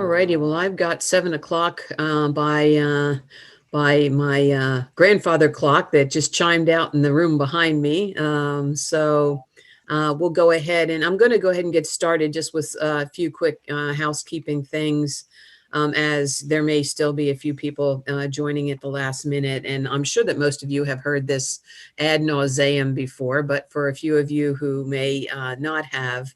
righty. Well, I've got 7 o'clock by my grandfather clock that just chimed out in the room behind me. So we'll go ahead, and I'm going to go ahead and get started just with a few quick housekeeping things, as there may still be a few people joining at the last minute. And I'm sure that most of you have heard this ad nauseum before, but for a few of you who may not have,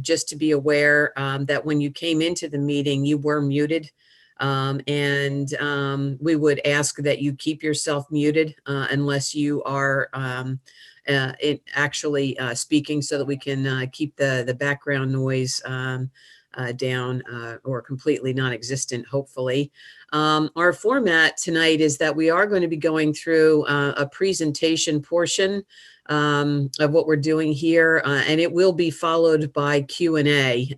just to be aware that when you came into the meeting, you were muted. And we would ask that you keep yourself muted unless you are actually speaking, so that we can keep the background noise down or completely non-existent, hopefully. Our format tonight is that we are going to be going through a presentation portion of what we're doing here, and it will be followed by Q&A.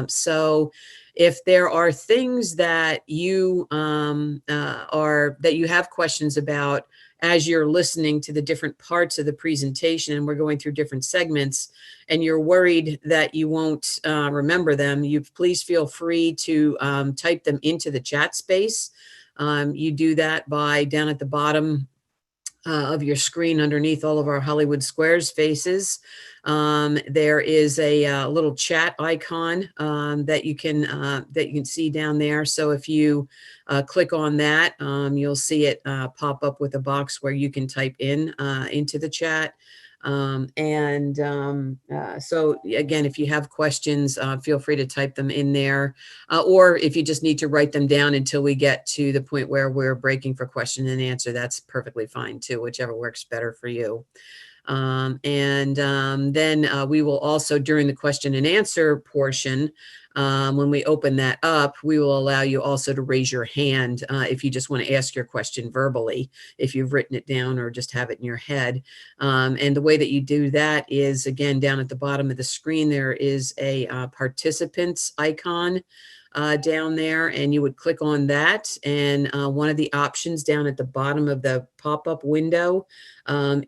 So if there are things that you that you have questions about as you're listening to the different parts of the presentation, and we're going through different segments, and you're worried that you won't remember them, you please feel free to type them into the chat space. You do that by down at the bottom of your screen underneath all of our Hollywood Squares faces. There is a little chat icon that you can see down there. So if you click on that, you'll see it pop up with a box where you can type in into the chat. So again, if you have questions, feel free to type them in there, or if you just need to write them down until we get to the point where we're breaking for question and answer, that's perfectly fine too, whichever works better for you. Then we will also, during the question and answer portion, when we open that up, we will allow you also to raise your hand if you just want to ask your question verbally, if you've written it down or just have it in your head. And the way that you do that is, again, down at the bottom of the screen, there is a participants icon down there, and you would click on that, and one of the options down at the bottom of the pop-up window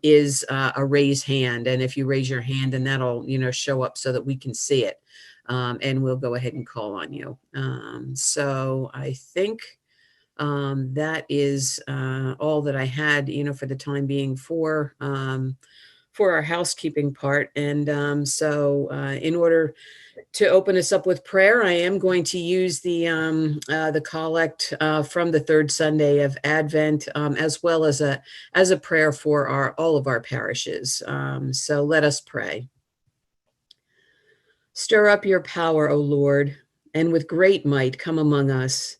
is a raise hand. And if you raise your hand, then that'll show up so that we can see it, and we'll go ahead and call on you. So I think that is all that I had for the time being for our housekeeping part. And so in order to open us up with prayer, I am going to use the collect from the third Sunday of Advent, as well as a prayer for all of our parishes. So let us pray. Stir up your power, O Lord, and with great might come among us.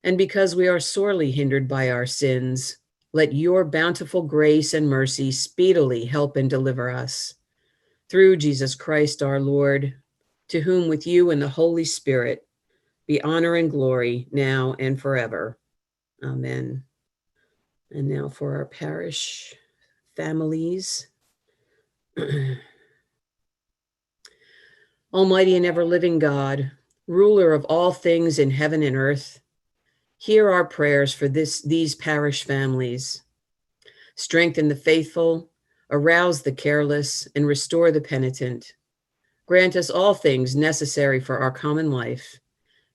And because we are sorely hindered by our sins, let your bountiful grace and mercy speedily help and deliver us. Through Jesus Christ our Lord, to whom with you and the Holy Spirit be honor and glory now and forever. Amen. And now for our parish families. Almighty and ever-living God, ruler of all things in heaven and earth, hear our prayers for these parish families. Strengthen the faithful, arouse the careless, and restore the penitent. Grant us all things necessary for our common life,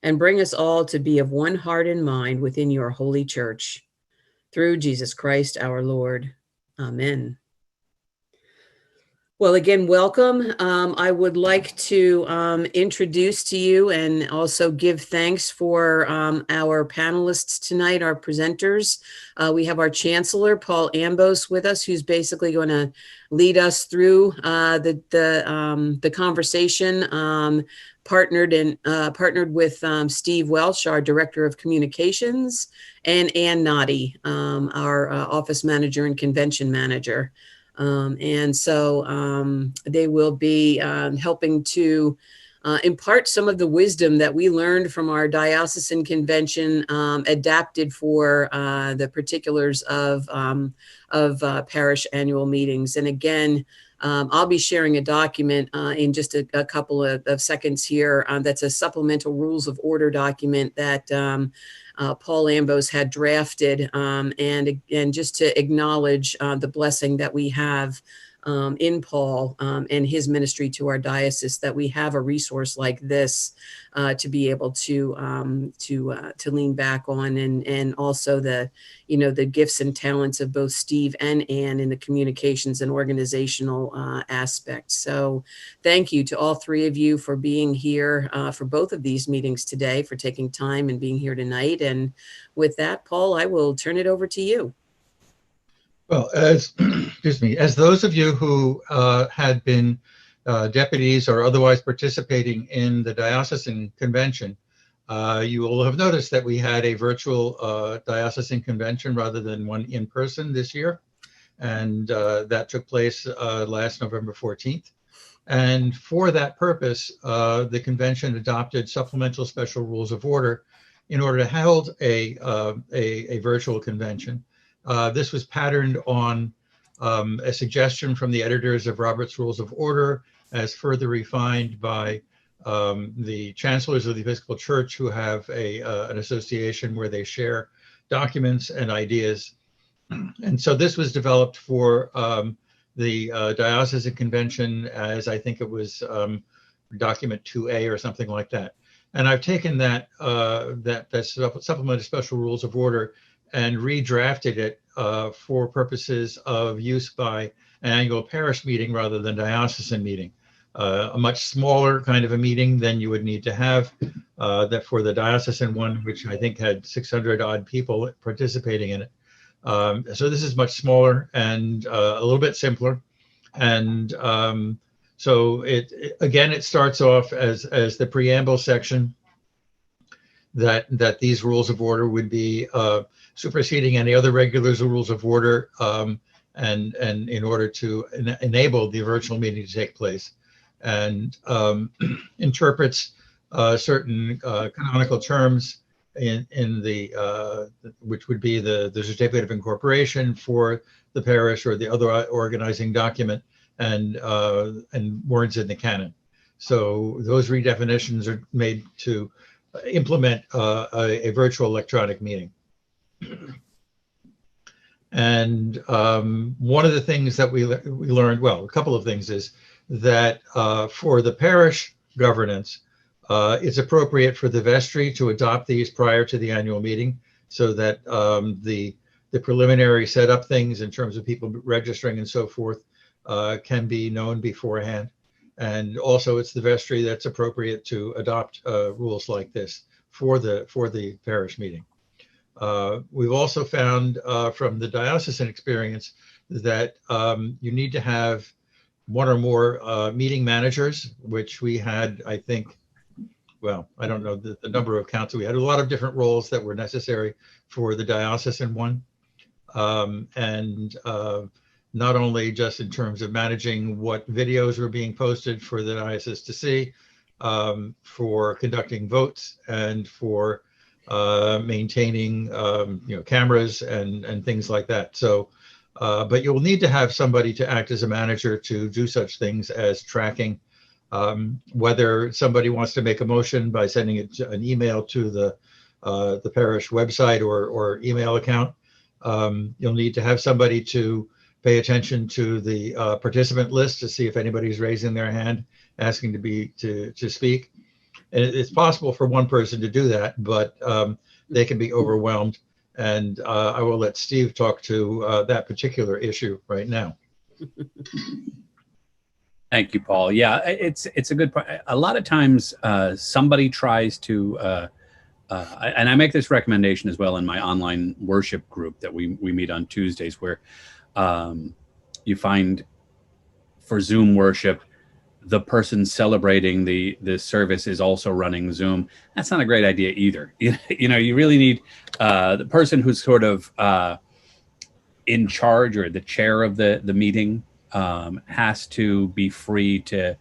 and bring us all to be of one heart and mind within your holy church. Through Jesus Christ our Lord. Amen. Well, again, welcome. I would like to introduce to you and also give thanks for our panelists tonight, our presenters. We have our Chancellor, Paul Ambos, with us, who's basically going to lead us through the conversation, partnered with Steve Welch, our Director of Communications, and Ann Noddy, our Office Manager and Convention Manager. And so they will be helping to impart some of the wisdom that we learned from our diocesan convention, adapted for the particulars of parish annual meetings. And again, I'll be sharing a document in just a couple of seconds here. That's a supplemental rules of order document that Paul Ambos had drafted, and just to acknowledge the blessing that we have in Paul and his ministry to our diocese, that we have a resource like this to be able to lean back on, and also the the gifts and talents of both Steve and Anne in the communications and organizational aspects. So thank you to all three of you for being here for both of these meetings today, for taking time and being here tonight. And with that, Paul, I will turn it over to you. Well, as excuse me, as those of you who had been deputies or otherwise participating in the diocesan convention, you will have noticed that we had a virtual diocesan convention rather than one in person this year, and that took place last November 14th. And for that purpose, the convention adopted supplemental special rules of order in order to hold a virtual convention. This was patterned on a suggestion from the editors of Robert's Rules of Order, as further refined by the chancellors of the Episcopal Church, who have an association where they share documents and ideas. And so this was developed for the diocesan convention, as I think it was document 2A or something like that. And I've taken that supplemented special rules of order and redrafted it for purposes of use by an annual parish meeting rather than diocesan meeting. A much smaller kind of a meeting than you would need to have that for the diocesan one, which I think had 600 odd people participating in it. So this is much smaller and a little bit simpler. And so it starts off as the preamble section that these rules of order would be superseding any other regular rules of order, and in order to enable the virtual meeting to take place, and interprets certain canonical terms in the which would be the certificate of incorporation for the parish or the other organizing document, and words in the canon. So those redefinitions are made to implement a virtual electronic meeting. And one of the things that we learned, well, a couple of things, is that for the parish governance, it's appropriate for the vestry to adopt these prior to the annual meeting, so that the preliminary setup things in terms of people registering and so forth can be known beforehand. And also it's the vestry that's appropriate to adopt rules like this for the parish meeting. We've also found from the diocesan experience that you need to have one or more meeting managers, which we had, I think, well, I don't know the number of counts. We had a lot of different roles that were necessary for the diocesan one. And not only just in terms of managing what videos were being posted for the diocese to see, for conducting votes, and for maintaining cameras and things like that. So, but you'll need to have somebody to act as a manager to do such things as tracking, whether somebody wants to make a motion by sending it an email to the parish website or email account. You'll need to have somebody to pay attention to the participant list to see if anybody's raising their hand asking to speak. And it's possible for one person to do that, but they can be overwhelmed. And I will let Steve talk to that particular issue right now. Thank you, Paul. Yeah, it's a good point. A lot of times somebody tries to, and I make this recommendation as well in my online worship group that we meet on Tuesdays, where you find for Zoom worship, the person celebrating the service is also running Zoom. That's not a great idea either. You really need the person who's sort of in charge or the chair of the meeting has to be free to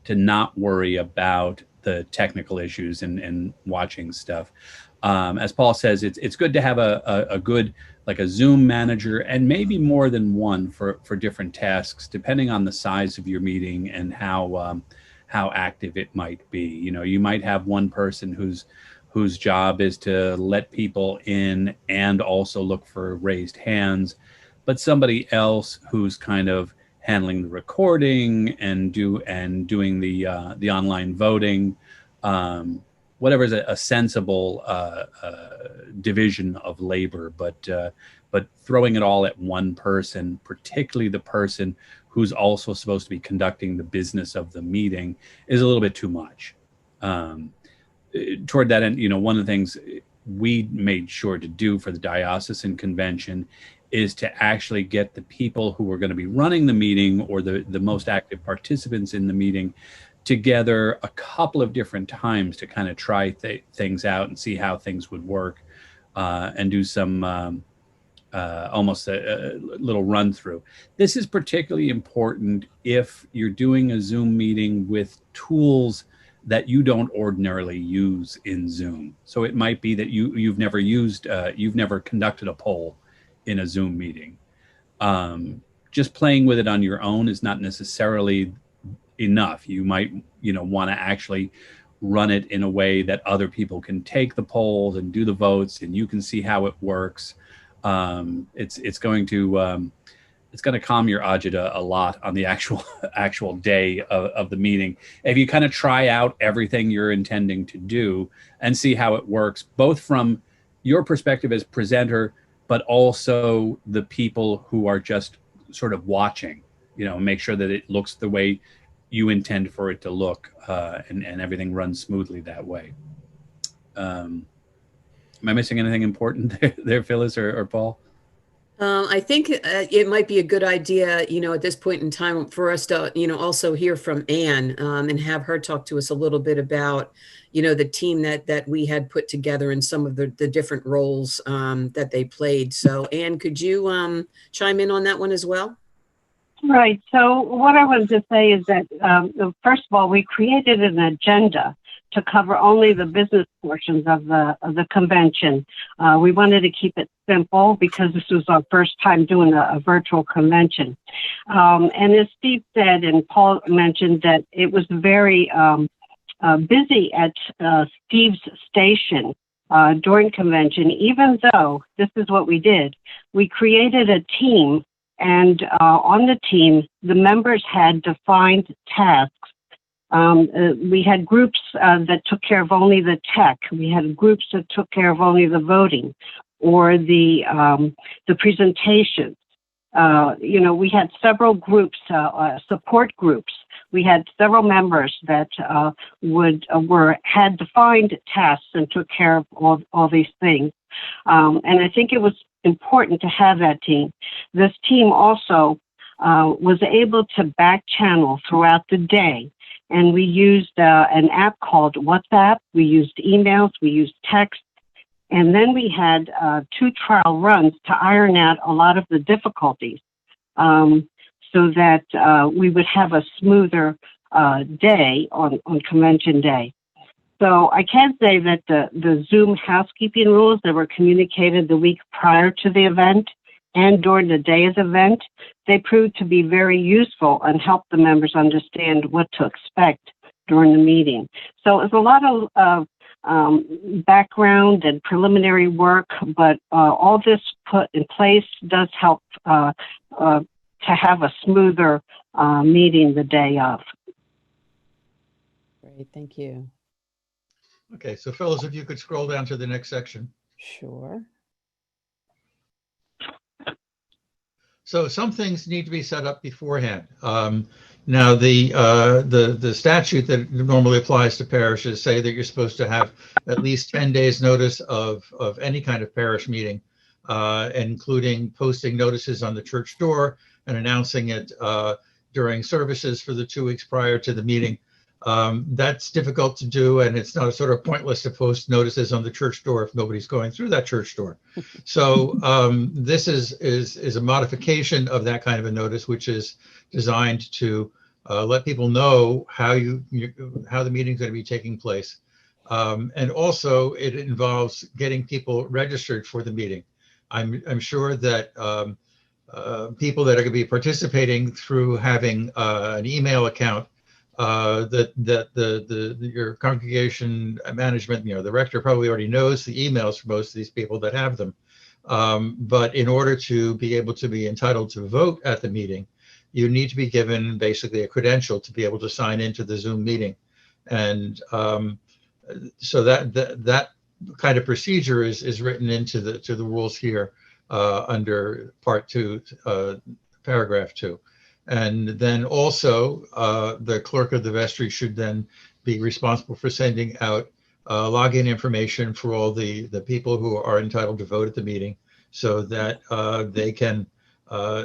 not worry about the technical issues and watching stuff. As Paul says, it's good to have a good, like a Zoom manager, and maybe more than one for different tasks, depending on the size of your meeting and how active it might be. You might have one person whose job is to let people in and also look for raised hands, but somebody else who's kind of handling the recording and doing the online voting, whatever is a sensible division of labor, but throwing it all at one person, particularly the person who's also supposed to be conducting the business of the meeting, is a little bit too much. Toward that end, one of the things we made sure to do for the diocesan convention is to actually get the people who are going to be running the meeting, or the most active participants in the meeting, together a couple of different times to kind of try things out and see how things would work, and do some almost a little run through. This is particularly important if you're doing a Zoom meeting with tools that you don't ordinarily use in Zoom. So it might be that you've never conducted a poll in a Zoom meeting. Just playing with it on your own is not necessarily enough. You might, want to actually run it in a way that other people can take the polls and do the votes, and you can see how it works. It's going to calm your agita a lot on the actual day of the meeting if you kind of try out everything you're intending to do and see how it works, both from your perspective as presenter, but also the people who are just sort of watching, make sure that it looks the way you intend for it to look, and everything runs smoothly that way. Am I missing anything important there, Phyllis or Paul? I think it might be a good idea, at this point in time for us to, also hear from Anne, and have her talk to us a little bit about, the team that we had put together and some of the different roles that they played. So Anne, could you chime in on that one as well? Right. So what I wanted to say is that, first of all, we created an agenda to cover only the business portions of the convention. We wanted to keep it simple because this was our first time doing a virtual convention. And as Steve said, and Paul mentioned, that it was very busy at Steve's station during convention, even though this is what we did. We created a team, and on the team, the members had defined tasks. We had groups that took care of only the tech. We had groups that took care of only the voting or the presentations. We had several groups, support groups. We had several members that had defined tasks and took care of all these things. And I think it was important to have that team. This team also was able to back channel throughout the day. And we used an app called WhatsApp. We used emails. We used text. And then we had 2 trial runs to iron out a lot of the difficulties, so that we would have a smoother day on convention day. So I can say that the Zoom housekeeping rules that were communicated the week prior to the event and during the day's event, they proved to be very useful and helped the members understand what to expect during the meeting. So it's a lot of background and preliminary work, but all this put in place does help to have a smoother meeting the day of. Great, thank you. Okay, so Phyllis, if you could scroll down to the next section. Sure. So some things need to be set up beforehand. Now, the statute that normally applies to parishes say that you're supposed to have at least 10 days notice of any kind of parish meeting, including posting notices on the church door and announcing it during services for the 2 weeks prior to the meeting. That's difficult to do, and it's not sort of pointless to post notices on the church door if nobody's going through that church door. So this is a modification of that kind of a notice, which is designed to let people know how the meeting's going to be taking place, and also it involves getting people registered for the meeting. I'm sure that people that are going to be participating through having an email account, your congregation management, the rector probably already knows the emails for most of these people that have them. But in order to be able to be entitled to vote at the meeting, you need to be given basically a credential to be able to sign into the Zoom meeting. And so that kind of procedure is written into the rules here under Part 2, Paragraph 2. And then also the clerk of the vestry should then be responsible for sending out login information for all the people who are entitled to vote at the meeting, so that they can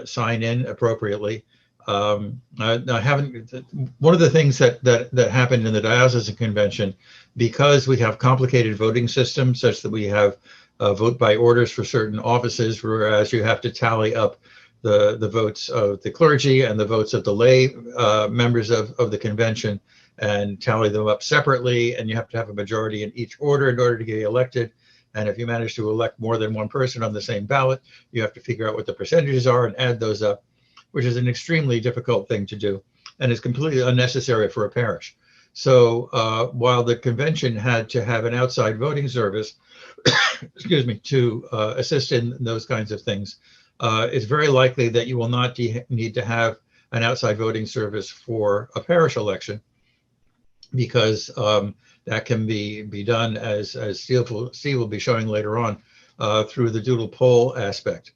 sign in appropriately. I haven't. One of the things that happened in the diocesan convention, because we have complicated voting systems, such that we have vote by orders for certain offices, whereas you have to tally up the votes of the clergy and the votes of the lay members of the convention, and tally them up separately, and you have to have a majority in each order in order to get elected. And if you manage to elect more than one person on the same ballot, you have to figure out what the percentages are and add those up, which is an extremely difficult thing to do and is completely unnecessary for a parish. So while the convention had to have an outside voting service, excuse me, to assist in those kinds of things, it's very likely that you will not need to have an outside voting service for a parish election, because that can be done, as Steve will be showing later on, through the doodle poll aspect.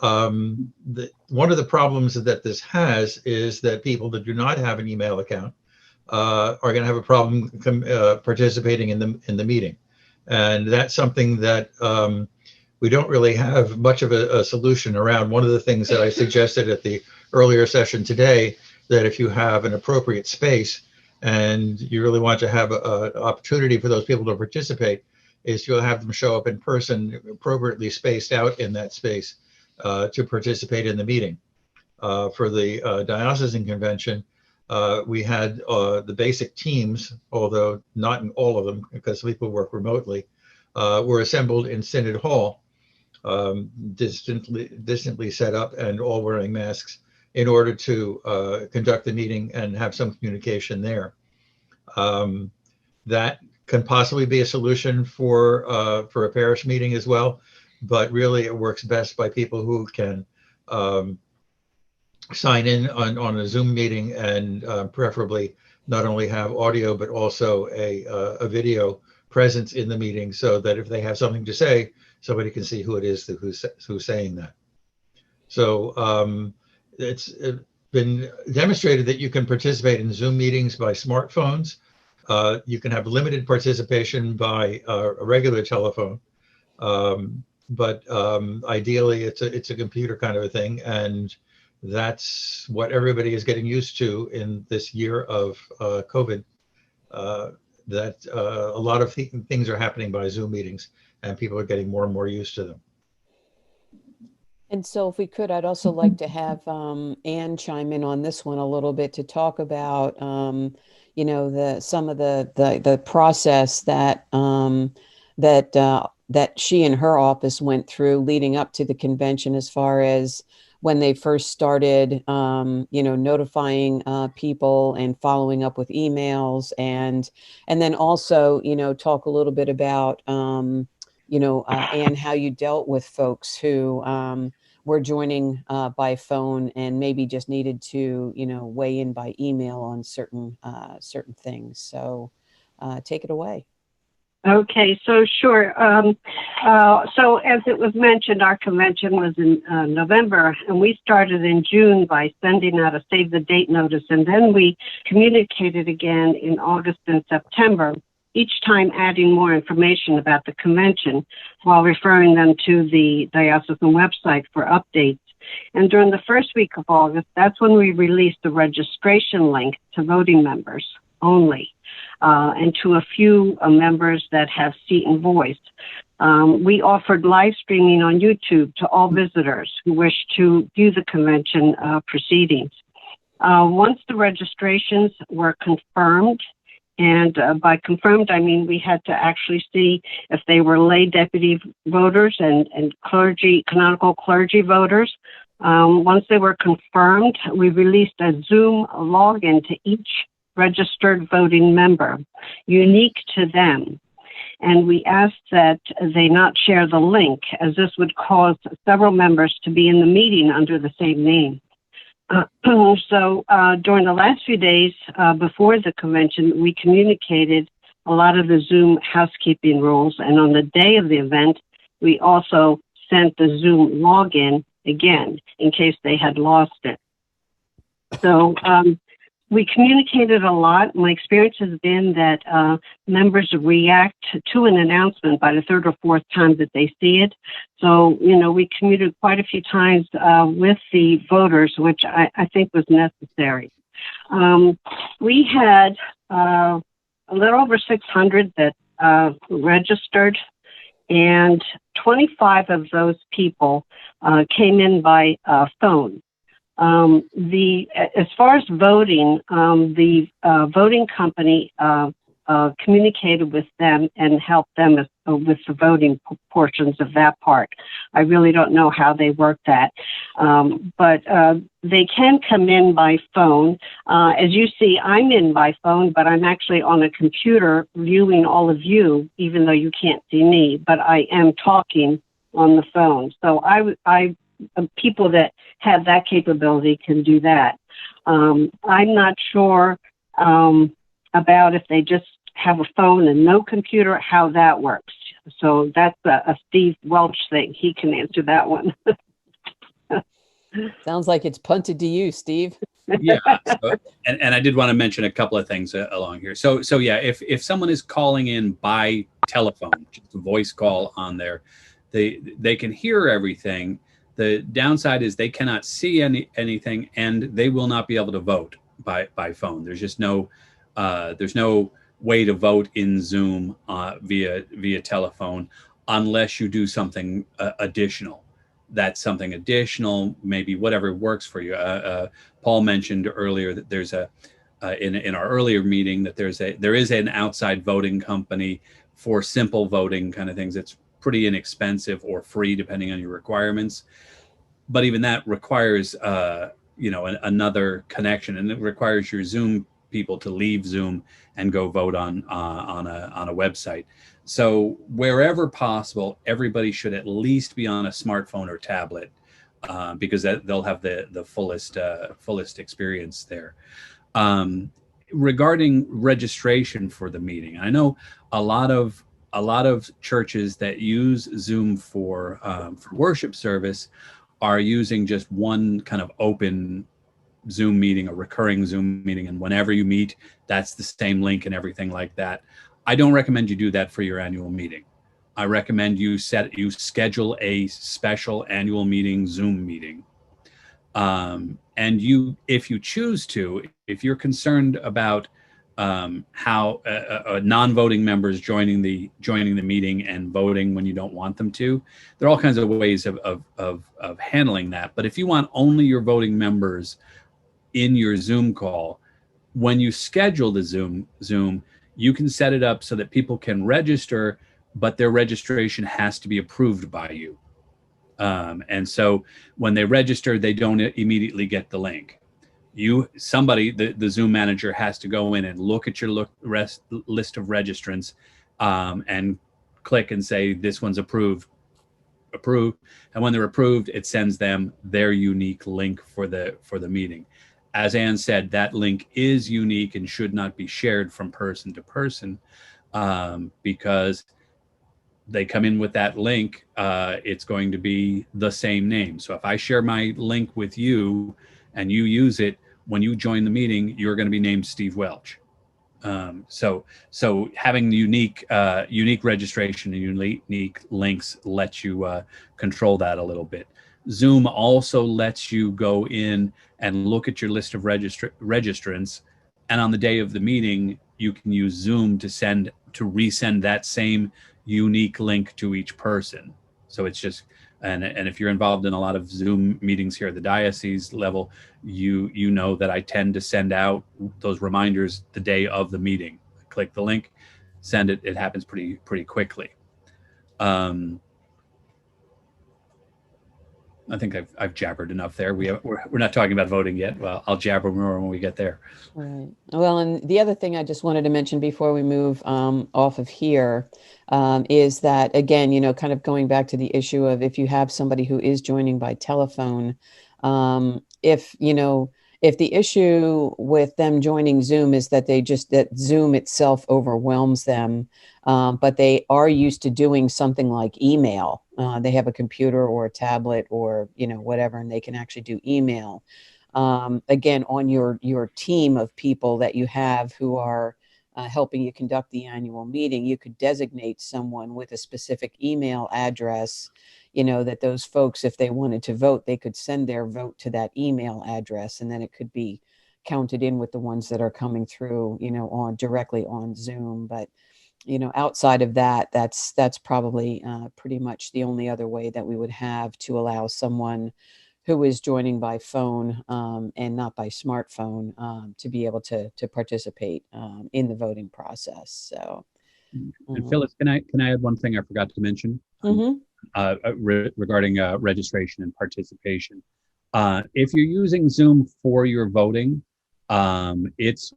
One of the problems that this has is that people that do not have an email account are going to have a problem participating in the meeting, and that's something that we don't really have much of a solution around. One of the things that I suggested at the earlier session today, that if you have an appropriate space and you really want to have an opportunity for those people to participate, is you'll have them show up in person, appropriately spaced out in that space, to participate in the meeting. For the diocesan convention, we had the basic teams, although not in all of them because people work remotely, were assembled in Synod Hall, distantly set up and all wearing masks, in order to conduct the meeting and have some communication there. That can possibly be a solution for a parish meeting as well, but really it works best by people who can sign in on a Zoom meeting, and preferably not only have audio but also a video presence in the meeting, so that if they have something to say, somebody can see who it is who's saying that. So it's been demonstrated that you can participate in Zoom meetings by smartphones. You can have limited participation by a regular telephone, but ideally it's a computer kind of a thing, and that's what everybody is getting used to in this year of COVID. That a lot of things are happening by Zoom meetings, and people are getting more and more used to them. And so if we could, I'd also like to have Anne chime in on this one a little bit to talk about, some of the process that that she and her office went through leading up to the convention, as far as when they first started, notifying people and following up with emails, and then also, talk a little bit about, Anne, how you dealt with folks who were joining by phone and maybe just needed to, weigh in by email on certain things. So take it away. Okay, so sure. So as it was mentioned, our convention was in November, and we started in June by sending out a save the date notice, and then we communicated again in August and September, each time adding more information about the convention while referring them to the diocesan website for updates. And during the first week of August, that's when we released the registration link to voting members only, and to a few members that have seat and voice. We offered live streaming on YouTube to all visitors who wish to view the convention proceedings. Once the registrations were confirmed, and by confirmed, I mean we had to actually see if they were lay deputy voters and clergy, canonical clergy voters. Once they were confirmed, we released a Zoom login to each registered voting member, unique to them. And we asked that they not share the link, as this would cause several members to be in the meeting under the same name. So during the last few days before the convention, we communicated a lot of the Zoom housekeeping rules. And on the day of the event, we also sent the Zoom login again in case they had lost it. So we communicated a lot. My experience has been that members react to an announcement by the third or fourth time that they see it. So, we communicated quite a few times with the voters, which I think was necessary. We had a little over 600 that registered, and 25 of those people came in by phone. As far as voting, the voting company communicated with them and helped them with the voting portions of that part. I really don't know how they work that, but they can come in by phone. As you see, I'm in by phone, but I'm actually on a computer viewing all of you, even though you can't see me, but I am talking on the phone. So people that have that capability can do that. I'm not sure about if they just have a phone and no computer, how that works. So that's a Steve Welch thing. He can answer that one. Sounds like it's punted to you, Steve. Yeah, and I did want to mention a couple of things along here. So yeah, if someone is calling in by telephone, just a voice call on there, they can hear everything. The downside is they cannot see anything, and they will not be able to vote by phone. There's just no way to vote in Zoom via telephone unless you do something additional. That's something additional, maybe whatever works for you. Paul mentioned earlier that there's in our earlier meeting that there is an outside voting company for simple voting kind of things. It's pretty inexpensive or free depending on your requirements, but even that requires another connection, and it requires your Zoom people to leave Zoom and go vote on a website. So wherever possible, everybody should at least be on a smartphone or tablet because they'll have the fullest experience there. Regarding registration for the meeting, I know a lot of churches that use Zoom for worship service are using just one kind of open Zoom meeting, a recurring Zoom meeting, and whenever you meet, that's the same link and everything like that. I don't recommend you do that for your annual meeting. I recommend you schedule a special annual meeting Zoom meeting. And if you choose to, if you're concerned about how non-voting members joining the meeting and voting when you don't want them to, there are all kinds of ways of handling that. But if you want only your voting members in your Zoom call, when you schedule the Zoom, you can set it up so that people can register, but their registration has to be approved by you. And so when they register, they don't immediately get the link. The Zoom manager has to go in and look at your list of registrants and click and say, this one's approved. And when they're approved, it sends them their unique link for the meeting. As Anne said, that link is unique and should not be shared from person to person because they come in with that link, it's going to be the same name. So if I share my link with you and you use it, when you join the meeting, you're going to be named Steve Welch. So having unique registration and unique links lets you control that a little bit. Zoom also lets you go in and look at your list of registrants, and on the day of the meeting, you can use Zoom to resend that same unique link to each person. So it's just, and if you're involved in a lot of Zoom meetings here at the diocese level, you know that I tend to send out those reminders the day of the meeting. Click the link, send it. It happens pretty quickly. I think I've jabbered enough there. We're not talking about voting yet. Well, I'll jabber more when we get there. Right. Well, and the other thing I just wanted to mention before we move off of here is that, again, kind of going back to the issue of if you have somebody who is joining by telephone, if, you know, if the issue with them joining Zoom is that that Zoom itself overwhelms them, but they are used to doing something like email. They have a computer or a tablet or, you know, whatever, and they can actually do email. Again, on your team of people that you have who are helping you conduct the annual meeting, you could designate someone with a specific email address, you know, that those folks, if they wanted to vote, they could send their vote to that email address, and then it could be counted in with the ones that are coming through, you know, on directly on Zoom. But, you know, outside of that, that's probably pretty much the only other way that we would have to allow someone who is joining by phone and not by smartphone to be able to participate in the voting process. So, And Phyllis, can I add one thing I forgot to mention mhm. Regarding registration and participation? If you're using Zoom for your voting, it's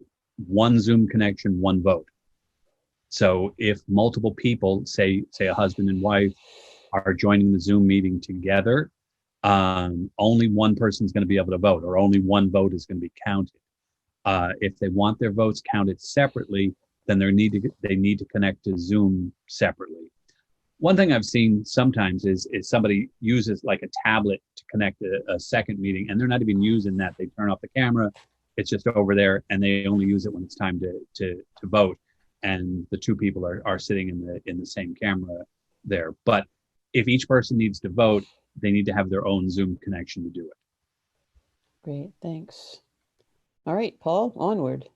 one Zoom connection, one vote. So if multiple people, say a husband and wife, are joining the Zoom meeting together, only one person's going to be able to vote, or only one vote is going to be counted. If they want their votes counted separately, then they need to connect to Zoom separately. One thing I've seen sometimes is somebody uses like a tablet to connect a second meeting, and they're not even using that. They turn off the camera, it's just over there, and they only use it when it's time to vote. And the two people are sitting in the same camera there. But if each person needs to vote, they need to have their own Zoom connection to do it. Great, thanks. All right, Paul, onward.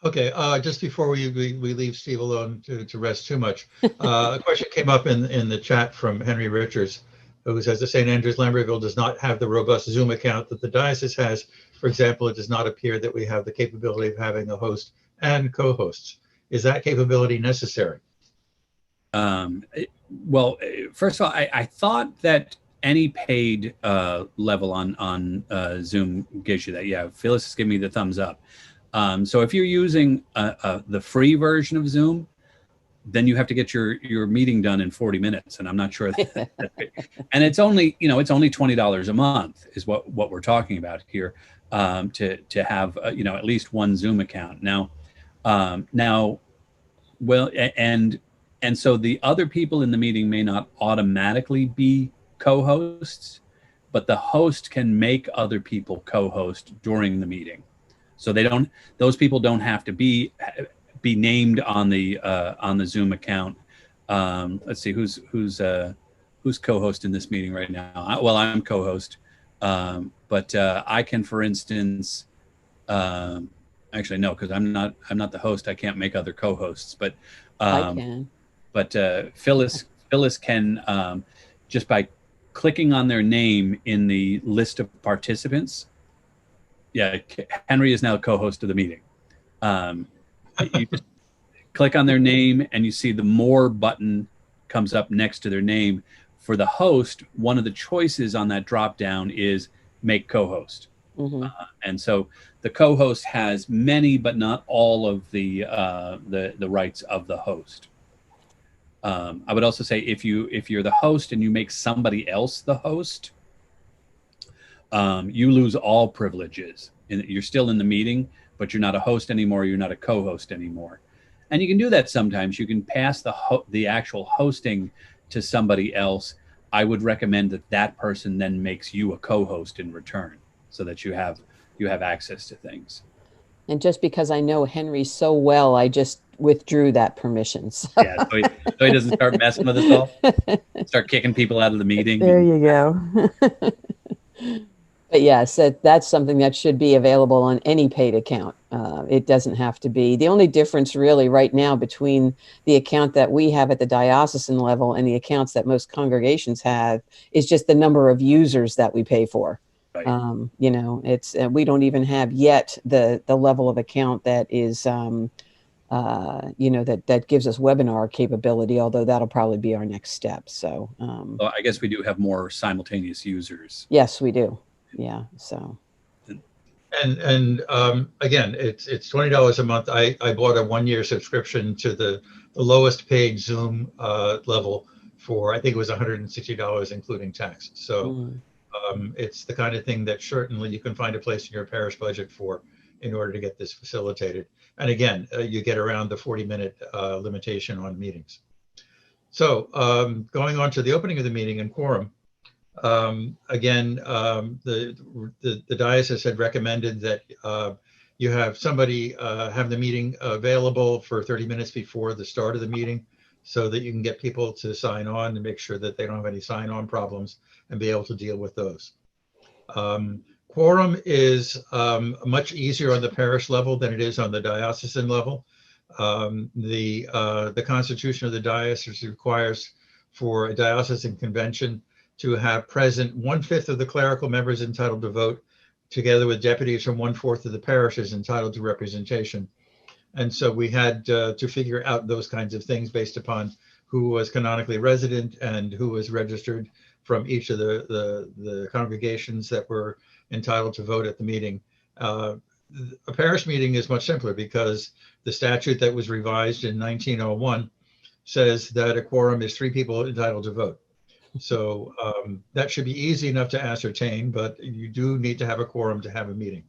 Okay, just before we leave Steve alone to rest too much, a question came up in the chat from Henry Richards, who says the St. Andrews Lambertville does not have the robust Zoom account that the diocese has. For example, it does not appear that we have the capability of having a host and co-hosts. Is that capability necessary? Well, first of all, I thought that any paid level on Zoom gives you that. Yeah, Phyllis is giving me the thumbs up. So if you're using the free version of Zoom, then you have to get your meeting done in 40 minutes, and I'm not sure that. And it's only $20 a month is what we're talking about here, to have at least one Zoom account now. Well, and so the other people in the meeting may not automatically be co-hosts, but the host can make other people co-host during the meeting. So those people don't have to be named on the Zoom account. Let's see who's co-host in this meeting right now. Well, I'm co-host, but I can, for instance, actually no, because I'm not the host. I can't make other co-hosts, but I can. But Phyllis can, just by clicking on their name in the list of participants. Yeah, Henry is now co-host of the meeting. You just click on their name and you see the more button comes up next to their name. For the host, one of the choices on that drop down is make co-host. Mm-hmm. And so the co-host has many, but not all of the rights of the host. I would also say if you're the host and you make somebody else the host, you lose all privileges. And you're still in the meeting, but you're not a host anymore. You're not a co-host anymore. And you can do that sometimes. You can pass the actual hosting to somebody else. I would recommend that person then makes you a co-host in return, so that you have access to things. And just because I know Henry so well, I just withdrew that permission. So. Yeah, so he doesn't start messing with us all. Start kicking people out of the meeting. There you go. But yes, that's something that should be available on any paid account. It doesn't have to be. The only difference really right now between the account that we have at the diocesan level and the accounts that most congregations have is just the number of users that we pay for. Right. It's we don't even have yet the level of account that is, that gives us webinar capability, although that'll probably be our next step. So well, I guess we do have more simultaneous users. Yes, we do. Yeah. So. And again, it's $20 a month. I bought a 1-year subscription to the lowest paid Zoom level for, I think it was $160 including tax. So It's the kind of thing that certainly you can find a place in your parish budget for in order to get this facilitated. And again, you get around the 40-minute limitation on meetings. So going on to the opening of the meeting and quorum, again, the diocese had recommended that you have somebody have the meeting available for 30 minutes before the start of the meeting so that you can get people to sign on and make sure that they don't have any sign-on problems and be able to deal with those. Quorum is much easier on the parish level than it is on the diocesan level. The Constitution of the Diocese requires for a diocesan convention to have present 1/5 of the clerical members entitled to vote, together with deputies from 1/4 of the parishes entitled to representation. And so we had to figure out those kinds of things based upon who was canonically resident and who was registered from each of the congregations that were entitled to vote at the meeting. A parish meeting is much simpler because the statute that was revised in 1901 says that a quorum is 3 people entitled to vote. So that should be easy enough to ascertain, but you do need to have a quorum to have a meeting.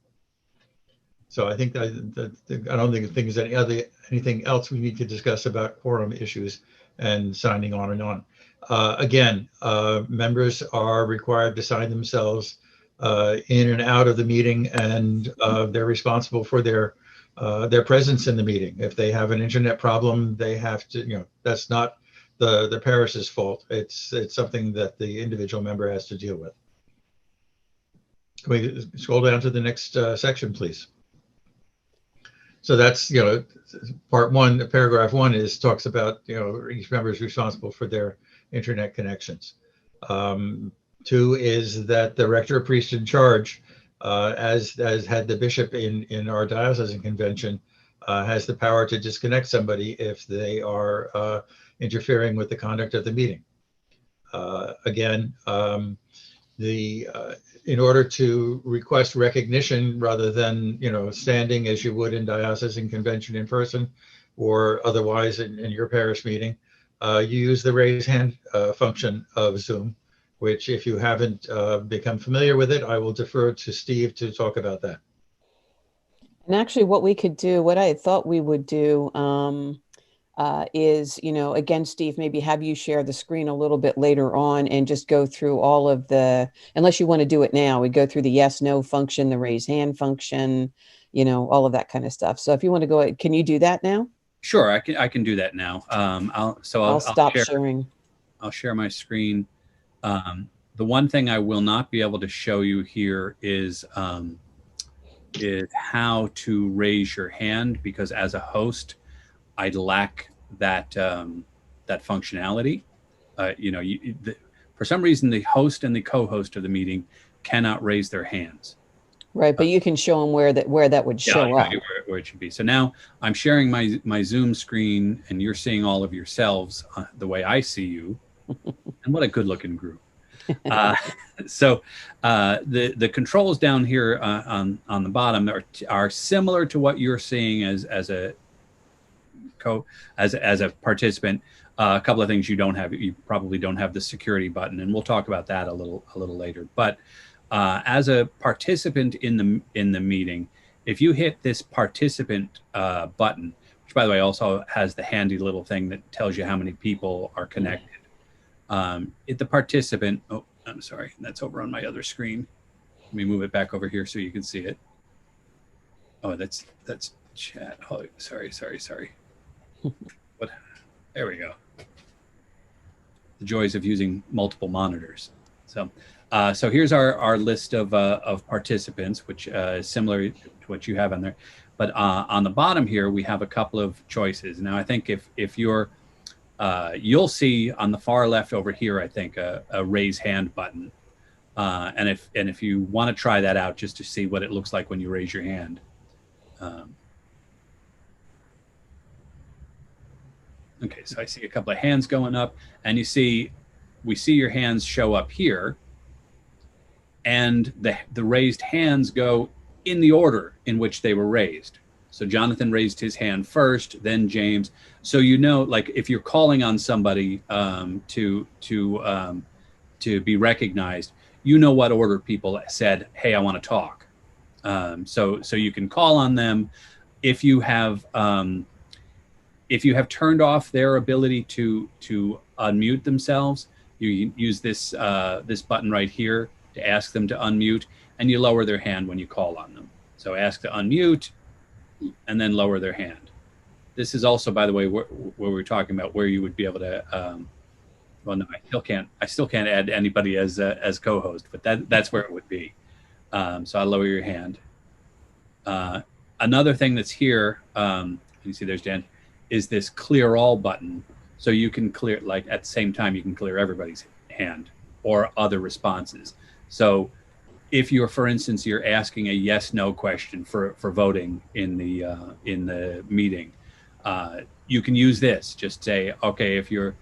So I think I don't think there's anything else we need to discuss about quorum issues and signing on and on. Again, members are required to sign themselves in and out of the meeting, and they're responsible for their presence in the meeting. If they have an internet problem, they have to, that's not the parish's fault. It's something that the individual member has to deal with. Can we scroll down to the next section, please? So that's, part 1, paragraph 1 talks about, each member is responsible for their internet connections. 2 is that the rector or priest in charge, as had the bishop in our diocesan convention, has the power to disconnect somebody if they are interfering with the conduct of the meeting. Again, in order to request recognition rather than standing as you would in diocesan convention in person or otherwise in your parish meeting, you use the raise hand function of Zoom, which if you haven't become familiar with it, I will defer to Steve to talk about that. And actually what we could do, what I thought we would do is, again, Steve, maybe have you share the screen a little bit later on and just go through all of unless you want to do it now, we go through the yes, no function, the raise hand function, all of that kind of stuff. So if you want to go ahead, can you do that now? Sure, I can do that now. I'll stop sharing. I'll share my screen. The one thing I will not be able to show you here is how to raise your hand, because as a host, I lack that functionality. For some reason, the host and the co-host of the meeting cannot raise their hands. Right, but you can show them where that would show up. Where it should be. So now I'm sharing my Zoom screen, and you're seeing all of yourselves the way I see you. And what a good-looking group. So the controls down here on the bottom are similar to what you're seeing as a participant. A couple of things you don't have. You probably don't have the security button, and we'll talk about that a little later. But as a participant in the meeting, if you hit this participant button, which by the way also has the handy little thing that tells you how many people are connected. Hit the participant. Oh, I'm sorry, that's over on my other screen. Let me move it back over here so you can see it. Oh, that's chat. Oh, sorry. What? There we go. The joys of using multiple monitors. So here's our list of participants, which is similar to what you have on there. But on the bottom here, we have a couple of choices. Now, I think if you're you'll see on the far left over here, I think a raise hand button. And if you want to try that out just to see what it looks like when you raise your hand. Okay, so I see a couple of hands going up, and we see your hands show up here, and the raised hands go in the order in which they were raised. So Jonathan raised his hand first, then James. So like if you're calling on somebody to be recognized, you know what order people said, hey, I want to talk. So you can call on them. If you have turned off their ability to unmute themselves, you use this this button right here to ask them to unmute, and you lower their hand when you call on them. So ask to unmute, and then lower their hand. This is also, by the way, where we're talking about where you would be able to. Well, no, I still can't add anybody as co-host, but that's where it would be. So I lower your hand. Another thing that's here, you see there's Dan, is this clear all button. So you can clear, like at the same time, you can clear everybody's hand or other responses. So if you're, for instance, you're asking a yes, no question for voting in the meeting, you can use this. Just say, okay, if you're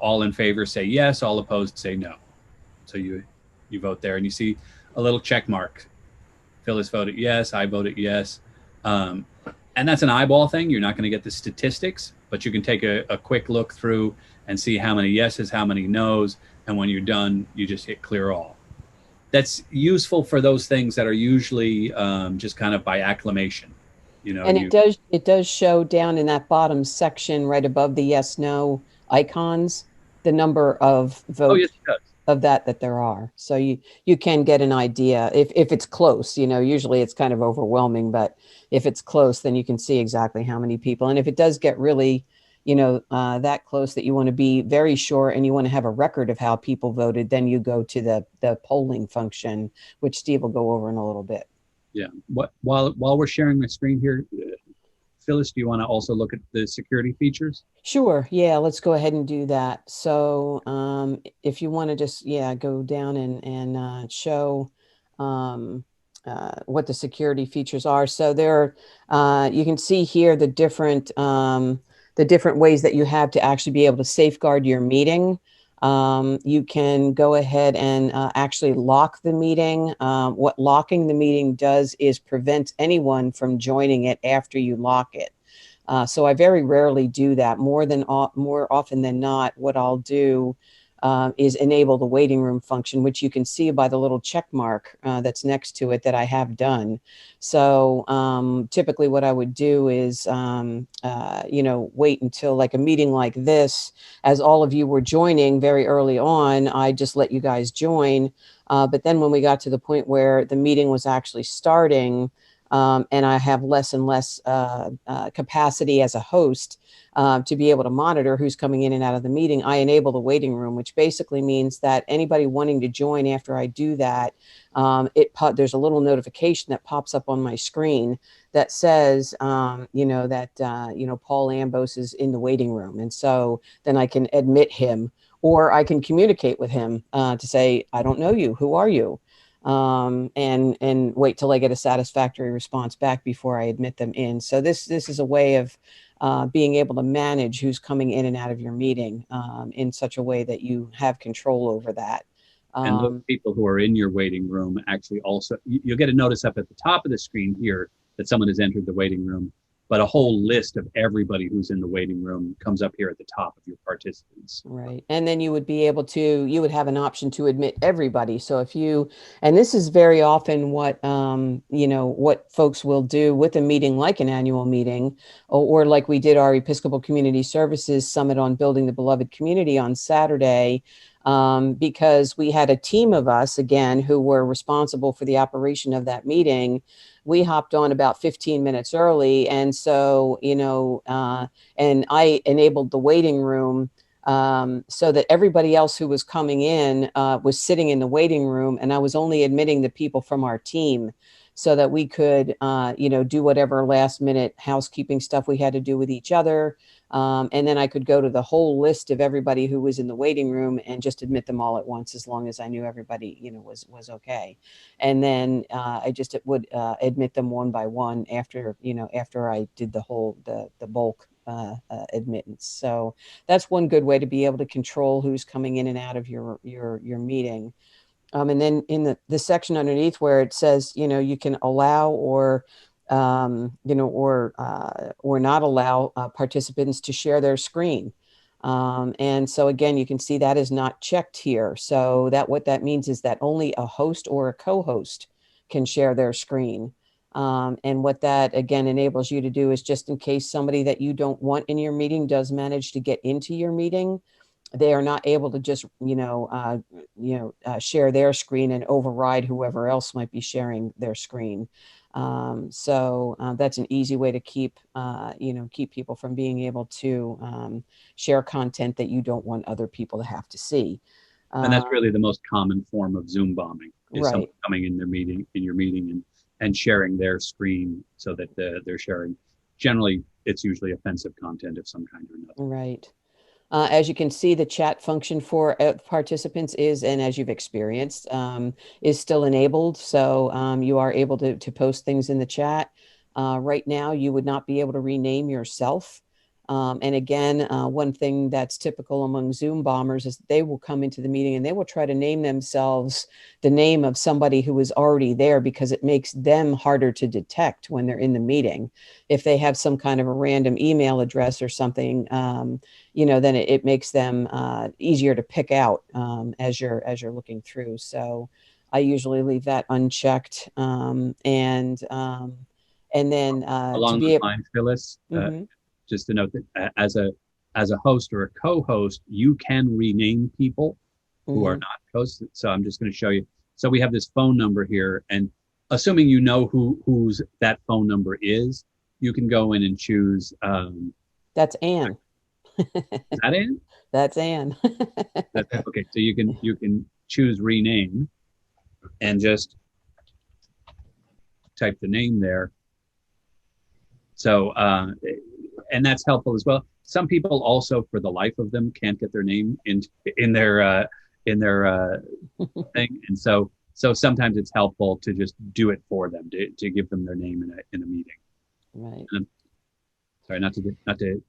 all in favor, say yes, all opposed, say no. So you vote there, and you see a little check mark. Phyllis voted yes, I voted yes. And that's an eyeball thing. You're not going to get the statistics, but you can take a quick look through and see how many yeses, how many nos, and when you're done, you just hit clear all. That's useful for those things that are usually just kind of by acclamation. You know, and it does show down in that bottom section right above the yes, no icons, the number of votes. Oh, yes, it does. Of that there are. So you can get an idea if it's close. You know, usually it's kind of overwhelming, but if it's close, then you can see exactly how many people. And if it does get really, you know, that close that you want to be very sure and you want to have a record of how people voted, then you go to the polling function, which Steve will go over in a little bit. Yeah. While we're sharing my screen here, Phyllis, do you want to also look at the security features? Sure. Yeah, let's go ahead and do that. So if you want to just, go down and show what the security features are. So there, you can see here the different ways that you have to actually be able to safeguard your meeting. You can go ahead and actually lock the meeting. What locking the meeting does is prevent anyone from joining it after you lock it. So I very rarely do that. More often than not, what I'll do is enable the waiting room function, which you can see by the little check mark that's next to it that I have done. So typically what I would do is, wait until like a meeting like this, as all of you were joining very early on, I just let you guys join. But then when we got to the point where the meeting was actually starting, and I have less and less capacity as a host to be able to monitor who's coming in and out of the meeting, I enable the waiting room, which basically means that anybody wanting to join after I do that, there's a little notification that pops up on my screen that says, Paul Ambos is in the waiting room. And so then I can admit him, or I can communicate with him to say, I don't know you, who are you? And wait till I get a satisfactory response back before I admit them in. So this is a way of being able to manage who's coming in and out of your meeting in such a way that you have control over that. And those people who are in your waiting room actually also, you'll get a notice up at the top of the screen here that someone has entered the waiting room, but a whole list of everybody who's in the waiting room comes up here at the top of your participants. Right. And then you would have an option to admit everybody. So and this is very often what, what folks will do with a meeting like an annual meeting, or like we did our Episcopal Community Services Summit on Building the Beloved Community on Saturday, because we had a team of us, again, who were responsible for the operation of that meeting. We hopped on about 15 minutes early. And so, and I enabled the waiting room so that everybody else who was coming in was sitting in the waiting room, and I was only admitting the people from our team so that we could, do whatever last minute housekeeping stuff we had to do with each other. And then I could go to the whole list of everybody who was in the waiting room and just admit them all at once, as long as I knew everybody, was okay. And then I just would admit them one by one after I did the bulk admittance. So that's one good way to be able to control who's coming in and out of your meeting. And then in the section underneath where it says, you can allow or not allow participants to share their screen. And so again, you can see that is not checked here. So that what that means is that only a host or a co-host can share their screen. And what that again enables you to do is, just in case somebody that you don't want in your meeting does manage to get into your meeting, they are not able to just, share their screen and override whoever else might be sharing their screen. So that's an easy way to keep people from being able to share content that you don't want other people to have to see. And that's really the most common form of Zoom bombing, is someone Right. coming in your meeting and sharing their screen so that they're sharing. Generally, it's usually offensive content of some kind or another. Right. As you can see, the chat function for participants is, and as you've experienced, is still enabled. So you are able to post things in the chat. Right now, you would not be able to rename yourself. And again, one thing that's typical among Zoom bombers is they will come into the meeting and they will try to name themselves the name of somebody who is already there, because it makes them harder to detect when they're in the meeting. If they have some kind of a random email address or something, then it makes them easier to pick out as you're looking through. So I usually leave that unchecked, and then to Along be those able. lines, Phyllis, Mhm. just to note that as a host or a co-host, you can rename people who are Mhm. not hosts. So I'm just going to show you. So we have this phone number here, and assuming you know whose that phone number is, you can go in and choose. That's Anne. Is that in? That's Anne. That's okay. So you can choose rename and just type the name there. So and that's helpful as well. Some people also, for the life of them, can't get their name in their thing, and so sometimes it's helpful to just do it for them, to give them their name in a meeting. Right. And sorry, not to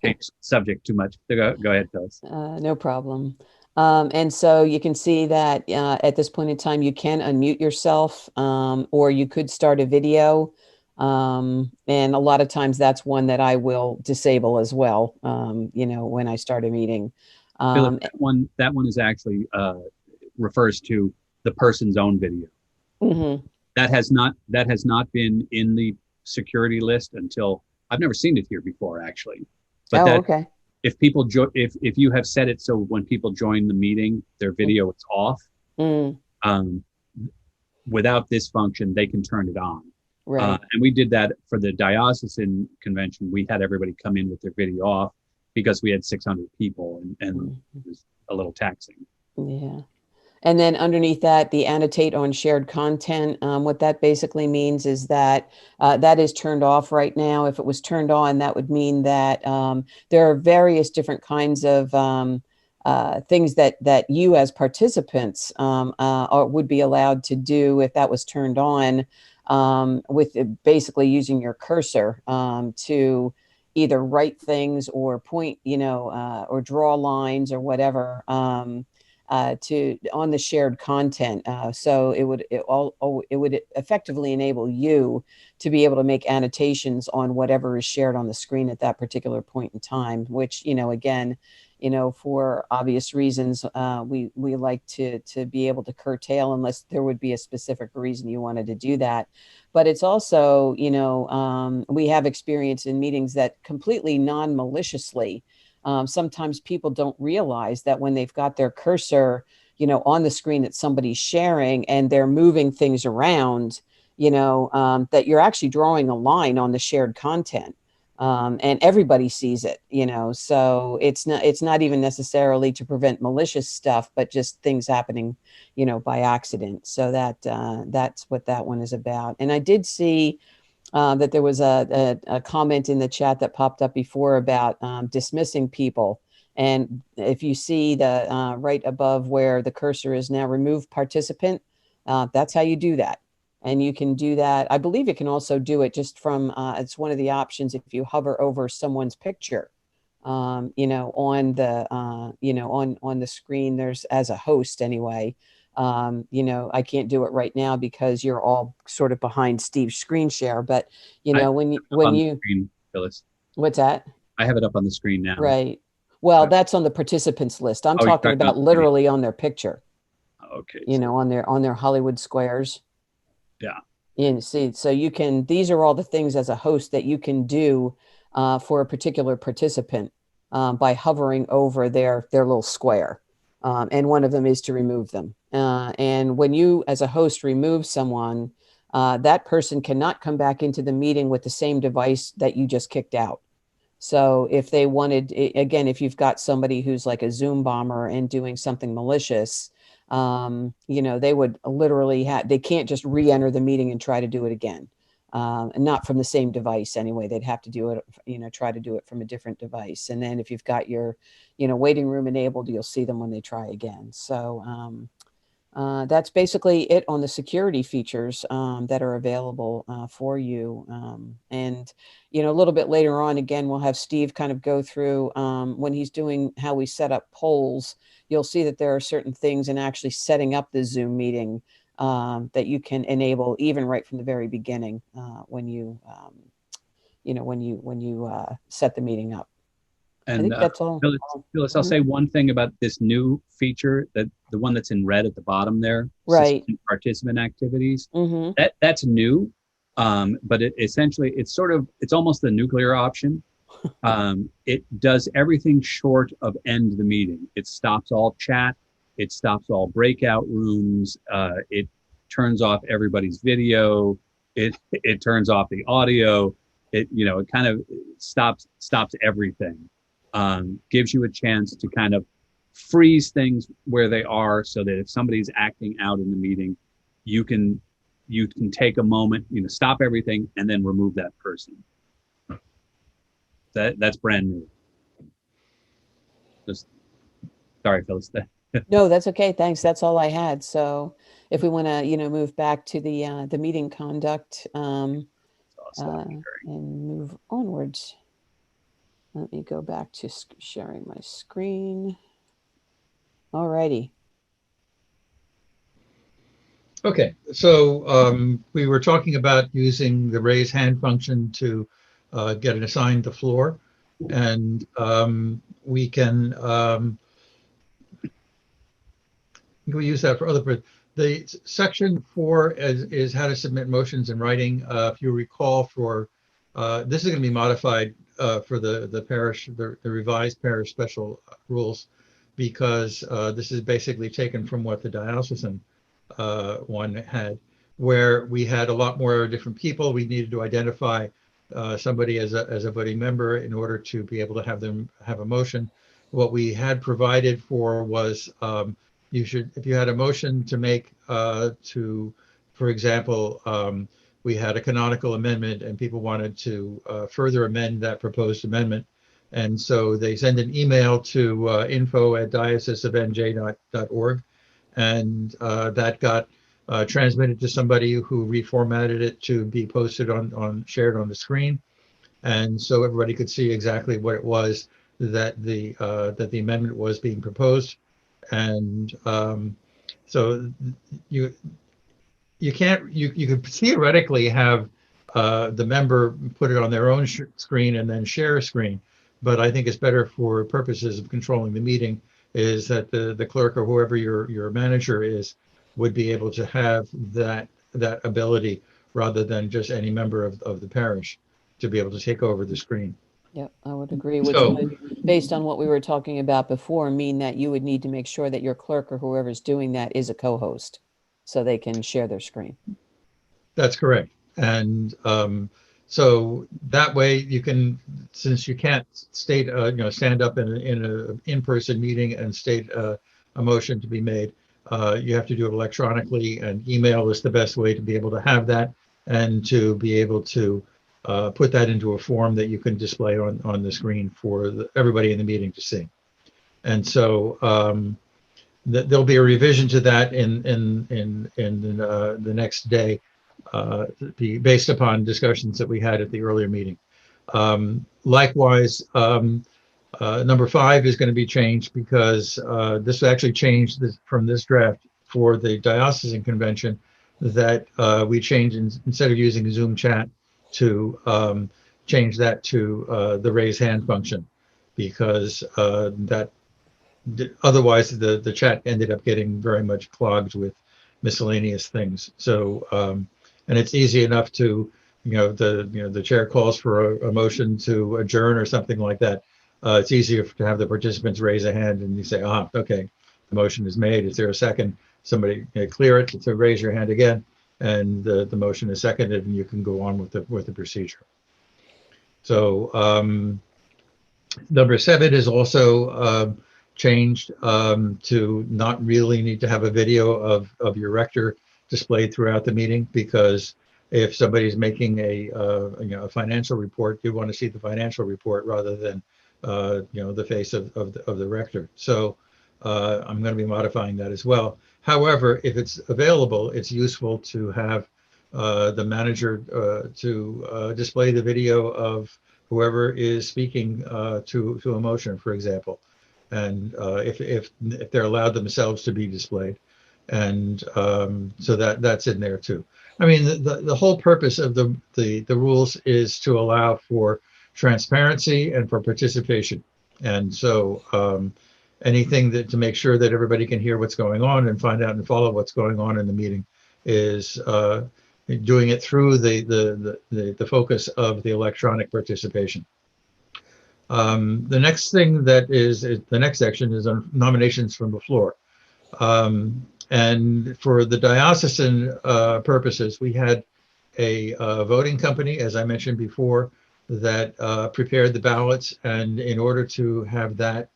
change subject too much. Go ahead, Phyllis. No problem. And so you can see that at this point in time, you can unmute yourself, or you could start a video. And a lot of times that's one that I will disable as well, when I start a meeting. Phyllis, that one is actually refers to the person's own video. Mhm. That has not been in the security list until I've never seen it here before, actually. But Oh, that okay. if people if you have set it so when people join the meeting, their video is off. Mm, Um, Without this function, they can turn it on. right. And we did that for the diocesan convention. We had everybody come in with their video off because we had 600 people, and Mm, it was a little taxing. yeah. And then underneath that, the annotate on shared content, what that basically means is that that is turned off right now. If it was turned on, that would mean that there are various different kinds of things that you as participants would be allowed to do if that was turned on, with basically using your cursor to either write things or point, or draw lines or whatever. To on the shared content. So it would effectively enable you to be able to make annotations on whatever is shared on the screen at that particular point in time, which, again, for obvious reasons, we like to be able to curtail unless there would be a specific reason you wanted to do that. But it's also, we have experience in meetings that completely non-maliciously, sometimes people don't realize that when they've got their cursor, on the screen that somebody's sharing and they're moving things around, that you're actually drawing a line on the shared content. And everybody sees it, so it's not even necessarily to prevent malicious stuff, but just things happening, by accident. So that's what that one is about. And I did see that there was a comment in the chat that popped up before about dismissing people. And if you see the right above where the cursor is now, remove participant, that's how you do that. And you can do that. I believe you can also do it just from, it's one of the options if you hover over someone's picture, on the, on the screen, there's, as a host anyway. I can't do it right now because you're all sort of behind Steve's screen share, but I when up on the you, screen, Phyllis. what's that? I have it up on the screen now. Right. Well, that's on the participants list. I'm Oh, you're talking talking about about literally on their picture, okay. you know, on their Hollywood squares. Yeah. And see, so you can, these are all the things as a host that you can do for a particular participant by hovering over their little square. And one of them is to remove them. And when you, as a host, remove someone, that person cannot come back into the meeting with the same device that you just kicked out. So if they wanted, again, if you've got somebody who's like a Zoom bomber and doing something malicious, you know, they would literally have, they can't just re-enter the meeting and try to do it again. And not from the same device anyway. They'd have to do it, you know, try to do it from a different device. And then if you've got your, you know, waiting room enabled, you'll see them when they try again. So that's basically it on the security features that are available for you. And, you know, a little bit later on, again, we'll have Steve kind of go through when he's doing how we set up polls. You'll see that there are certain things in actually setting up the Zoom meeting that you can enable even right from the very beginning when you, you know, when you set the meeting up. I And think that's all. Phyllis, I'll say one thing about this new feature, that the one that's in red at the bottom there, Right. participant activities. Mm-hmm. That's new, but it essentially it's almost the nuclear option. It does everything short of end the meeting. It stops all chat. It stops all breakout rooms. It turns off everybody's video. It turns off the audio. It kind of stops everything. Gives you a chance to kind of freeze things where they are, so that if somebody's acting out in the meeting, you can take a moment, stop everything and then remove that person. That's brand new. Just sorry, Phyllis. No, that's okay. Thanks. That's all I had. So if we want to, move back to the meeting conduct and move onwards. Let me go back to sharing my screen. All righty. Okay, so we were talking about using the raise hand function to get assigned the floor, and we can use that for other. The section 4 is how to submit motions in writing. If you recall, for this is going to be modified for the parish, the revised parish special rules, because this is basically taken from what the diocesan one had, where we had a lot more different people. We needed to identify somebody as a voting member in order to be able to have them have a motion. What we had provided for was you should, if you had a motion to make for example, we had a canonical amendment and people wanted to further amend that proposed amendment. And so they send an email to info@dioceseofnj.org, and that got transmitted to somebody who reformatted it to be posted shared on the screen, and so everybody could see exactly what it was that the amendment was being proposed. And so you could theoretically have the member put it on their own screen and then share a screen, but I think it's better for purposes of controlling the meeting is that the clerk or whoever your manager is would be able to have that ability, rather than just any member of the parish to be able to take over the screen. Yep, I would agree, which would, based on what we were talking about before, mean that you would need to make sure that your clerk or whoever's doing that is a co-host so they can share their screen. That's correct. And so that way you can, since you can't state, stand up in an in-person meeting and state a motion to be made, you have to do it electronically, and email is the best way to be able to have that and to be able to put that into a form that you can display on the screen for everybody in the meeting to see. And so there'll be a revision to that in the next day, based upon discussions that we had at the earlier meeting. Likewise, number 5 is going to be changed, because this actually changed from this draft for the diocesan convention, that we changed, instead of using Zoom chat, to change that to the raise hand function. because otherwise the chat ended up getting very much clogged with miscellaneous things. So and it's easy enough to, the chair calls for a motion to adjourn or something like that. It's easier to have the participants raise a hand and you say, okay, the motion is made. Is there a second? Somebody clear it to raise your hand again, and the motion is seconded, and you can go on with the procedure. So number 7 is also changed to not really need to have a video of your rector displayed throughout the meeting, because if somebody's making a financial report, you want to see the financial report rather than the face of the rector. So I'm going to be modifying that as well. However, if it's available, it's useful to have the manager to display the video of whoever is speaking to a motion, for example, and if they're allowed themselves to be displayed, and so that's in there too. I mean, the whole purpose of the rules is to allow for transparency and for participation, and so anything to make sure that everybody can hear what's going on and find out and follow what's going on in the meeting is doing it through the focus of the electronic participation. The next thing the next section is on nominations from the floor. And for the diocesan purposes, we had a voting company, as I mentioned before, that prepared the ballots. And in order to have that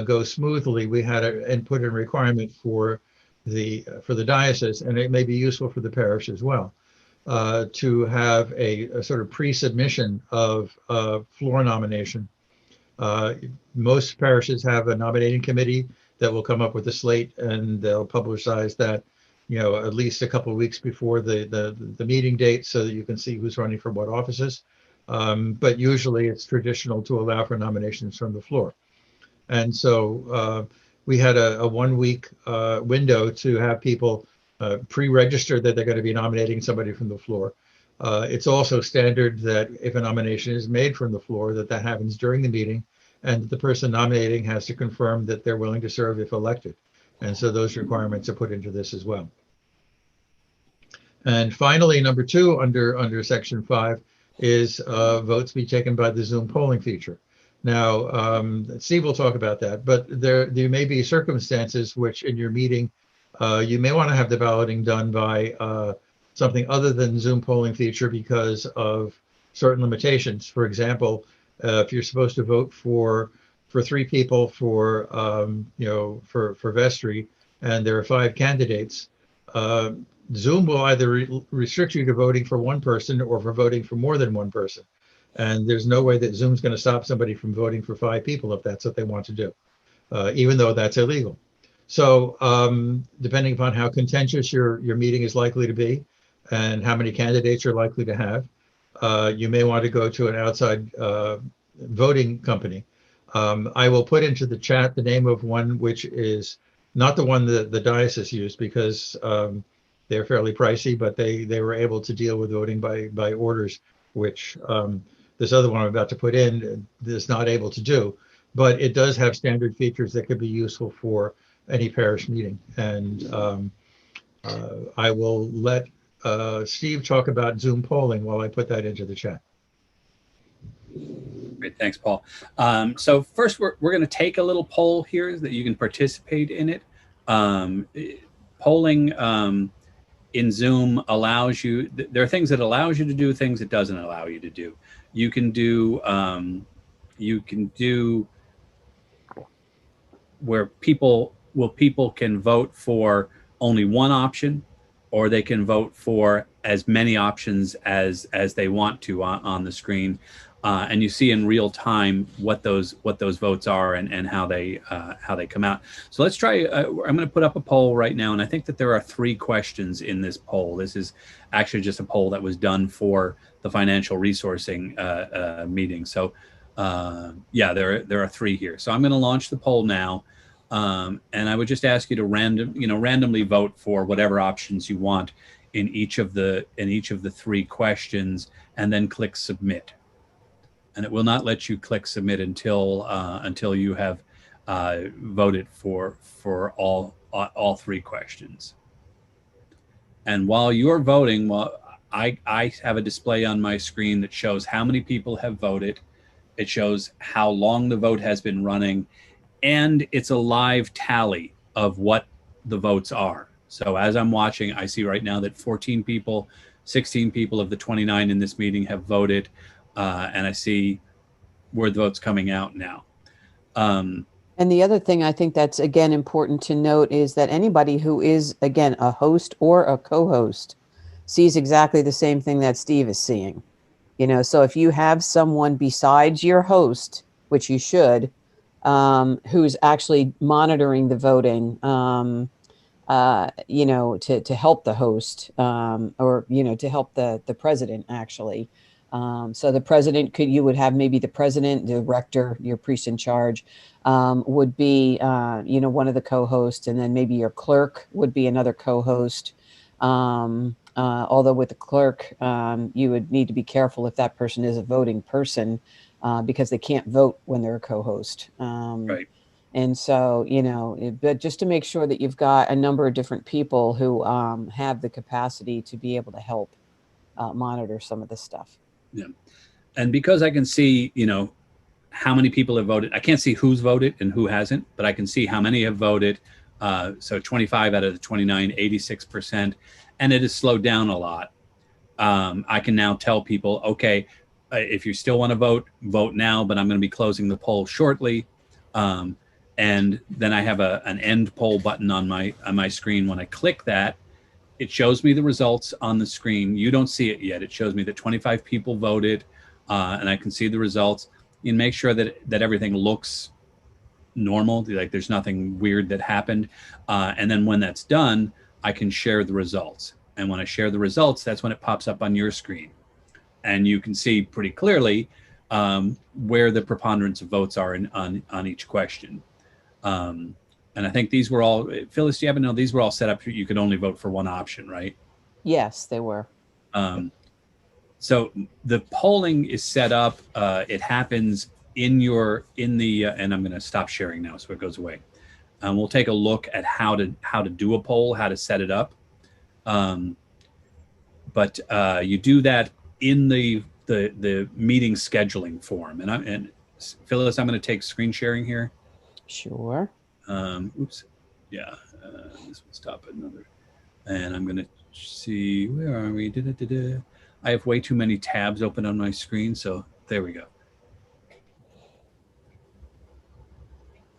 go smoothly, we had an input and requirement for the diocese, and it may be useful for the parish as well, to have a sort of pre-submission of floor nomination. Most parishes have a nominating committee that will come up with a slate, and they'll publicize that, at least a couple of weeks before the meeting date, so that you can see who's running for what offices. But usually it's traditional to allow for nominations from the floor. And so we had a 1 week window to have people pre-register that they're going to be nominating somebody from the floor. It's also standard that if a nomination is made from the floor, that happens during the meeting, and the person nominating has to confirm that they're willing to serve if elected. And so those requirements are put into this as well. And finally, number 2 under section 5 is votes be taken by the Zoom polling feature. Now, Steve will talk about that, but there may be circumstances which in your meeting, you may want to have the balloting done by something other than Zoom polling feature because of certain limitations. For example, if you're supposed to vote for 3 people for vestry, and there are 5 candidates, Zoom will either restrict you to voting for one person or for voting for more than one person. And there's no way that Zoom's going to stop somebody from voting for 5 people if that's what they want to do, even though that's illegal. So depending upon how contentious your meeting is likely to be and how many candidates you're likely to have, you may want to go to an outside voting company. I will put into the chat the name of one which is not the one that the diocese used, because they're fairly pricey, but they were able to deal with voting by orders, which this other one I'm about to put in is not able to do. But it does have standard features that could be useful for any parish meeting. And I will let Steve talk about Zoom polling while I put that into the chat. Great, thanks, Paul. So first, we're going to take a little poll here that you can participate in it. Polling in Zoom allows you, there are things that allows you to do, things it doesn't allow you to do. You can do where people can vote for only one option, or they can vote for as many options as they want to on the screen. And you see in real time what those votes are and how they come out. So let's try. I'm going to put up a poll right now, and I think that there are 3 questions in this poll. This is actually just a poll that was done for the financial resourcing meeting. So yeah, there are 3 here. So I'm going to launch the poll now, and I would just ask you to randomly vote for whatever options you want in each of the 3 questions, and then click submit. and it will not let you click submit until you have voted for all 3 questions. And while you're voting, I have a display on my screen that shows how many people have voted. It shows how long the vote has been running, and it's a live tally of what the votes are. So as I'm watching, I see right now that 16 people of the 29 in this meeting have voted, and I see where the vote's coming out now. And the other thing I think that's, again, important to note is that anybody who is, again, a host or a co-host sees exactly the same thing that Steve is seeing. So if you have someone besides your host, which you should, who's actually monitoring the voting, to help the host, or, to help the president, actually. So the president you would have maybe the president, the rector, your priest in charge, would be, one of the co-hosts, and then maybe your clerk would be another co-host. Although with the clerk, you would need to be careful if that person is a voting person, because they can't vote when they're a co-host. Right. And so, but just to make sure that you've got a number of different people who have the capacity to be able to help monitor some of this stuff. Yeah. And because I can see, how many people have voted, I can't see who's voted and who hasn't, but I can see how many have voted. So 25 out of the 29, 86%, and it has slowed down a lot. I can now tell people, okay, if you still want to vote now, but I'm going to be closing the poll shortly. And then I have an end poll button on my screen. When I click that, it shows me the results on the screen. You don't see it yet. It shows me that 25 people voted, and I can see the results. You make sure that everything looks normal, like there's nothing weird that happened. And then when that's done, I can share the results. And when I share the results, that's when it pops up on your screen. And you can see pretty clearly where the preponderance of votes are on each question. And I think these were all, Phyllis, do you happen to know, these were all set up, you could only vote for one option, right? Yes, they were. So the polling is set up, it happens in the, and I'm going to stop sharing now so it goes away. We'll take a look at how to do a poll, how to set it up. But you do that in the meeting scheduling form. And Phyllis, I'm going to take screen sharing here. Sure. Oops. Yeah. This will stop at another. And I'm going to see, where are we? I have way too many tabs open on my screen. So there we go.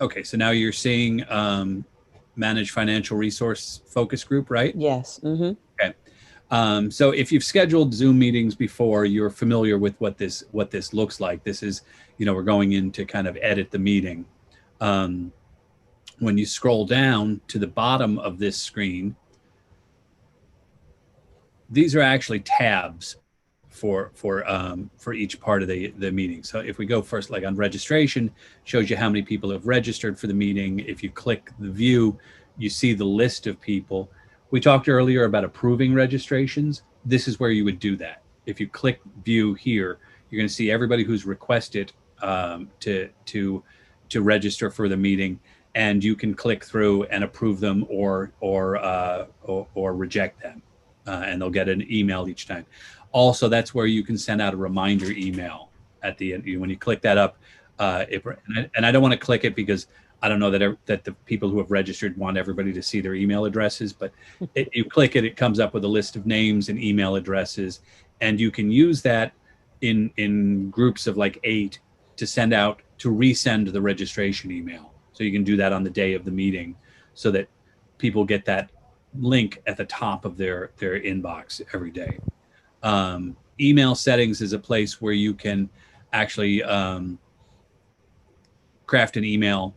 Okay. So now you're seeing Manage Financial Resource Focus Group, right? Yes. Mm-hmm. Okay. So if you've scheduled Zoom meetings before, you're familiar with what this looks like. This is, we're going in to kind of edit the meeting. When you scroll down to the bottom of this screen, these are actually tabs for each part of the meeting. So if we go first, like on registration, shows you how many people have registered for the meeting. If you click the view, you see the list of people. We talked earlier about approving registrations. This is where you would do that. If you click view here, you're going to see everybody who's requested to register for the meeting, and you can click through and approve them or reject them, and they'll get an email each time. Also, that's where you can send out a reminder email at the end. When you click that up, and I don't want to click it because I don't know that the people who have registered want everybody to see their email addresses, but you click it, it comes up with a list of names and email addresses, and you can use that in groups of like 8 to send out, to resend the registration email. So you can do that on the day of the meeting so that people get that link at the top of their inbox every day. Email settings is a place where you can actually craft an email.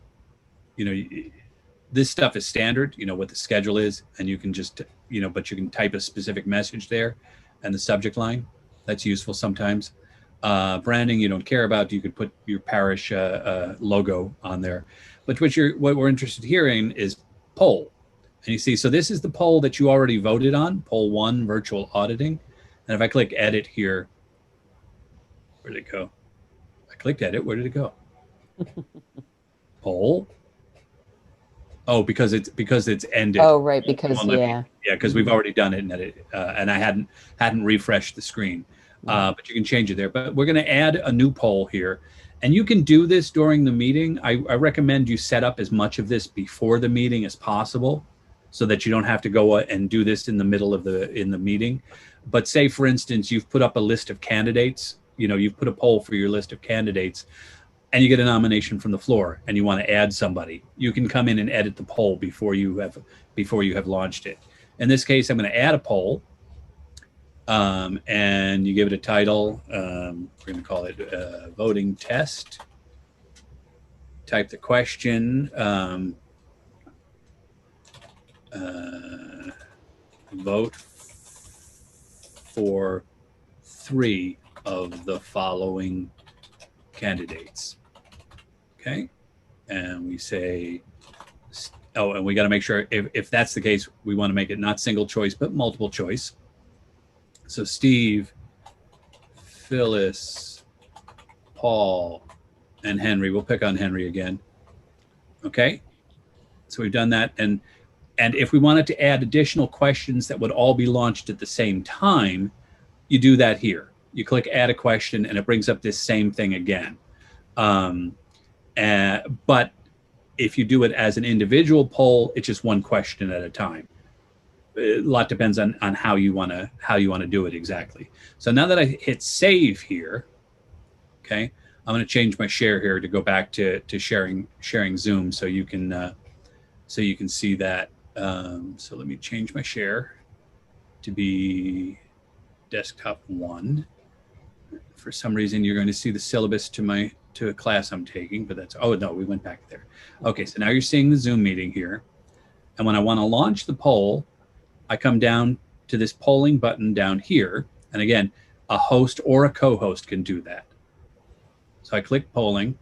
This stuff is standard, what the schedule is, and you can just, but you can type a specific message there and the subject line. That's useful sometimes. Branding you don't care about, you could put your parish logo on there. But what we're interested in hearing is poll. And you see, so this is the poll that you already voted on, poll 1, virtual auditing. And if I click edit here, where'd it go? clicked edit. Where did it go? Poll. Oh, because it's ended. Oh, right, because, yeah. Yeah, because we've already done it, and I hadn't refreshed the screen. But you can change it there. But we're going to add a new poll here, and you can do this during the meeting. I recommend you set up as much of this before the meeting as possible, so that you don't have to go and do this in the middle of the meeting. But say, for instance, you've put up a list of candidates. You've put a poll for your list of candidates, and you get a nomination from the floor, and you want to add somebody. You can come in and edit the poll before you have launched it. In this case, I'm going to add a poll, and you give it a title. We're going to call it voting test. Type the question. Vote for 3 of the following candidates. Okay. And we say, oh, and we got to make sure if that's the case, we want to make it not single choice, but multiple choice. So Steve, Phyllis, Paul, and Henry. We'll pick on Henry again. Okay. So we've done that. And if we wanted to add additional questions that would all be launched at the same time, you do that here. You click add a question, and it brings up this same thing again. But if you do it as an individual poll, it's just one question at a time. A lot depends on how you want to do it exactly. So now that I hit save here, okay, I'm going to change my share here to go back to sharing Zoom, so you can see that. So let me change my share to be desktop 1. For some reason, you're going to see the syllabus to a class I'm taking, but that's, oh no, we went back there. Okay, so now you're seeing the Zoom meeting here. And when I want to launch the poll, I come down to this polling button down here. And again, a host or a co-host can do that. So I click polling.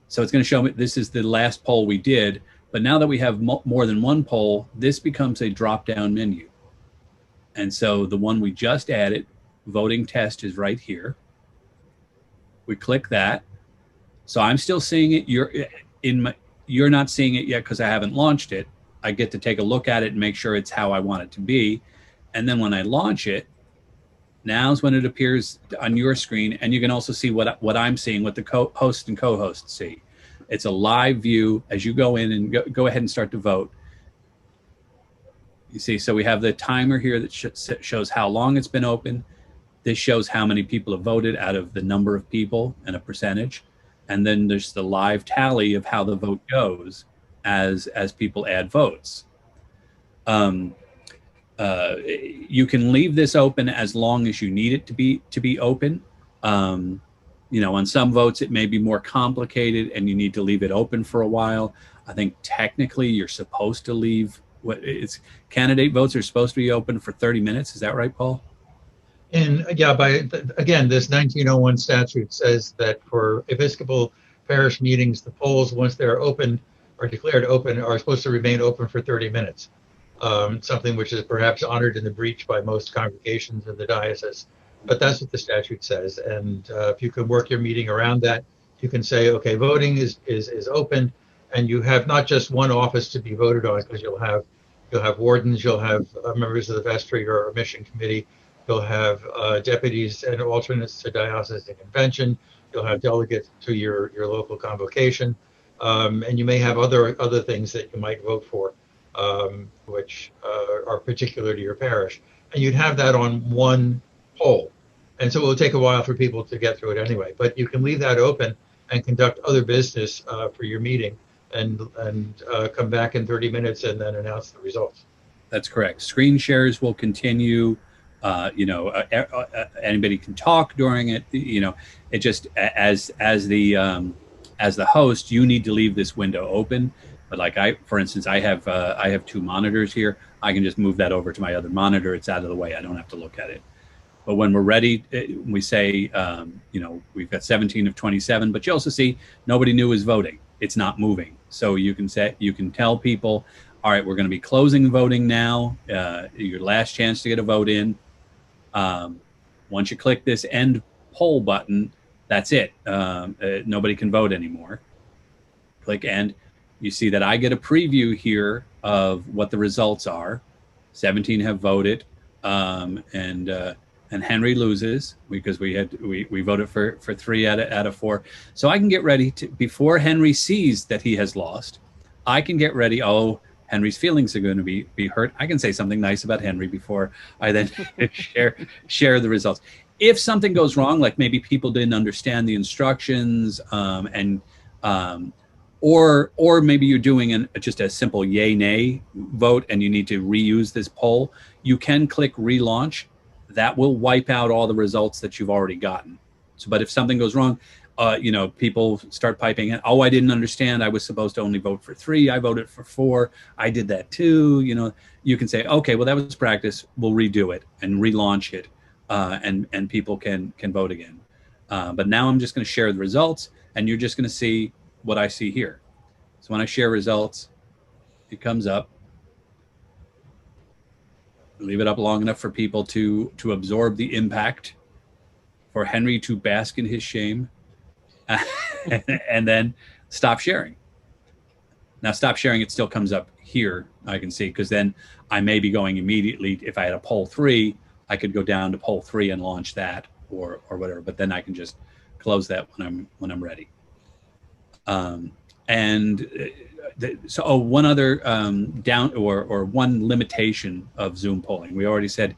So it's going to show me this is the last poll we did. But now that we have more than one poll, this becomes a drop-down menu. And so the one we just added, voting test, is right here. We click that. So I'm still seeing it. You're not seeing it yet because I haven't launched it. I get to take a look at it and make sure it's how I want it to be. And then when I launch it, now's when it appears on your screen. And you can also see what I'm seeing, what the host and co-host see. It's a live view as you go in and go ahead and start to vote. You see, so we have the timer here that shows how long it's been open. This shows how many people have voted out of the number of people and a percentage. And then there's the live tally of how the vote goes as people add votes. You can leave this open as long as you need it to be open. On some votes, it may be more complicated and you need to leave it open for a while. I think technically you're supposed to leave candidate votes are supposed to be open for 30 minutes. Is that right, Paul? And yeah, again, this 1901 statute says that for Episcopal parish meetings, the polls, once they're open or declared open, are supposed to remain open for 30 minutes. Something which is perhaps honored in the breach by most congregations in the diocese. But that's what the statute says. And if you can work your meeting around that, you can say, okay, voting is open, and you have not just one office to be voted on, because you'll have wardens, you'll have members of the vestry or mission committee, you'll have deputies and alternates to diocesan convention, you'll have delegates to your local convocation, and you may have other things that you might vote for, which are particular to your parish. And you'd have that on one poll. And so it will take a while for people to get through it anyway. But you can leave that open and conduct other business for your meeting and come back in 30 minutes and then announce the results. That's correct. Screen shares will continue. Anybody can talk during it. It just as the host, you need to leave this window open. But for instance, I have 2 monitors here. I can just move that over to my other monitor. It's out of the way. I don't have to look at it. But when we're ready, we say, we've got 17 of 27. But you also see nobody new is voting. It's not moving. So you can tell people, all right, we're going to be closing voting now. Your last chance to get a vote in. Once you click this end poll button, That's it. Nobody can vote anymore. Click, and you see that I get a preview here of what the results are. 17 have voted, and Henry loses because we voted for 3 out of 4. So I can get ready to, before Henry sees that he has lost, I can get ready. Oh, Henry's feelings are going to be hurt. I can say something nice about Henry before I then share the results. If something goes wrong, like maybe people didn't understand the instructions, or maybe you're doing just a simple yay nay vote and you need to reuse this poll, you can click relaunch. That will wipe out all the results that you've already gotten. So, but if something goes wrong, people start piping in, oh, I didn't understand, I was supposed to only vote for 3, I voted for 4, I did that too. You can say, okay, well, that was practice, we'll redo it and relaunch it, and people can vote again. But now I'm just going to share the results, and you're just going to see what I see here. So when I share results, it comes up. Leave it up long enough for people to absorb the impact, for Henry to bask in his shame, and then stop sharing. Now stop sharing, it still comes up here, I can see, because then I may be going immediately, if I had a poll 3, I could go down to poll 3 and launch that, or whatever, but then I can just close that when I'm ready. One other down or one limitation of Zoom polling. We already said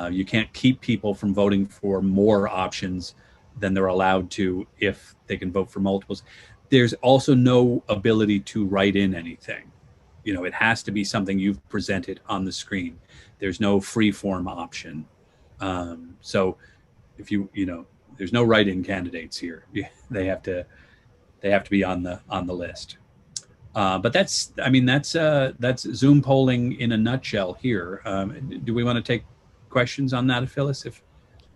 you can't keep people from voting for more options than they're allowed to if they can vote for multiples. There's also no ability to write in anything. It has to be something you've presented on the screen. There's no free form option. So if there's no write-in candidates here. They have to be on the list. But that's Zoom polling in a nutshell here. Do we want to take questions on that, Phyllis?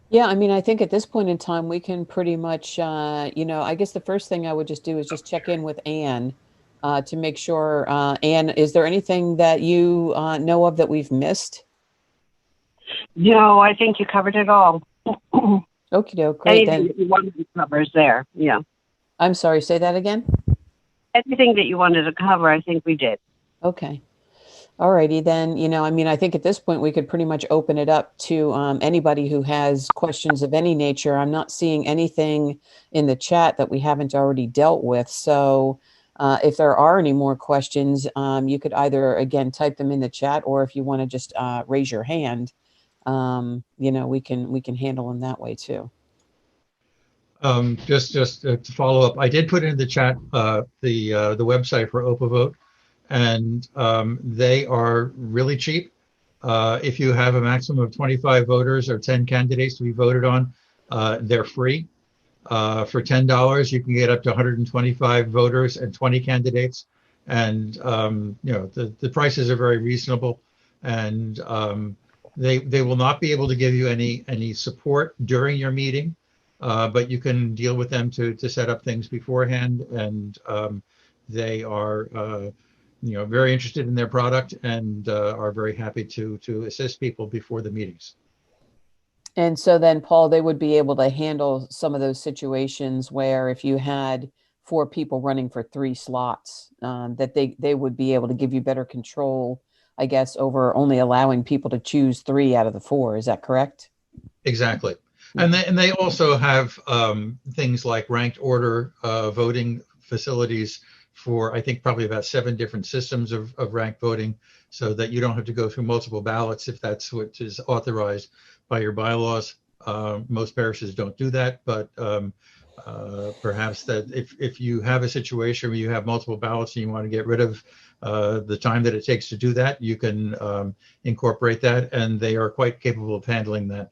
Yeah, I think at this point in time, we can pretty much, I guess the first thing I would just do is just check in with Anne to make sure. Anne, is there anything that you know of that we've missed? No, I think you covered it all. Okie doke, great. Anything that you wanted to cover is there. Yeah. I'm sorry, say that again? Everything that you wanted to cover, I think we did. Okay. All righty then. I think at this point we could pretty much open it up to anybody who has questions of any nature. I'm not seeing anything in the chat that we haven't already dealt with. So if there are any more questions, you could either, again, type them in the chat, or if you want to just raise your hand, we can handle them that way too. Just to follow up, I did put in the chat the website for OpaVote, and they are really cheap. If you have a maximum of 25 voters or 10 candidates to be voted on, they're free. For $10, you can get up to 125 voters and 20 candidates, and the prices are very reasonable, and they will not be able to give you any support during your meeting. But you can deal with them to set up things beforehand, and they are very interested in their product, and are very happy to assist people before the meetings. And so then, Paul, they would be able to handle some of those situations where if you had 4 people running for 3 slots, that they would be able to give you better control, I guess, over only allowing people to choose 3 out of the 4. Is that correct? Exactly. And they also have things like ranked order voting facilities for, I think, probably about 7 different systems of ranked voting, so that you don't have to go through multiple ballots if that's what is authorized by your bylaws. Most parishes don't do that, but perhaps that if you have a situation where you have multiple ballots and you want to get rid of the time that it takes to do that, you can incorporate that, and they are quite capable of handling that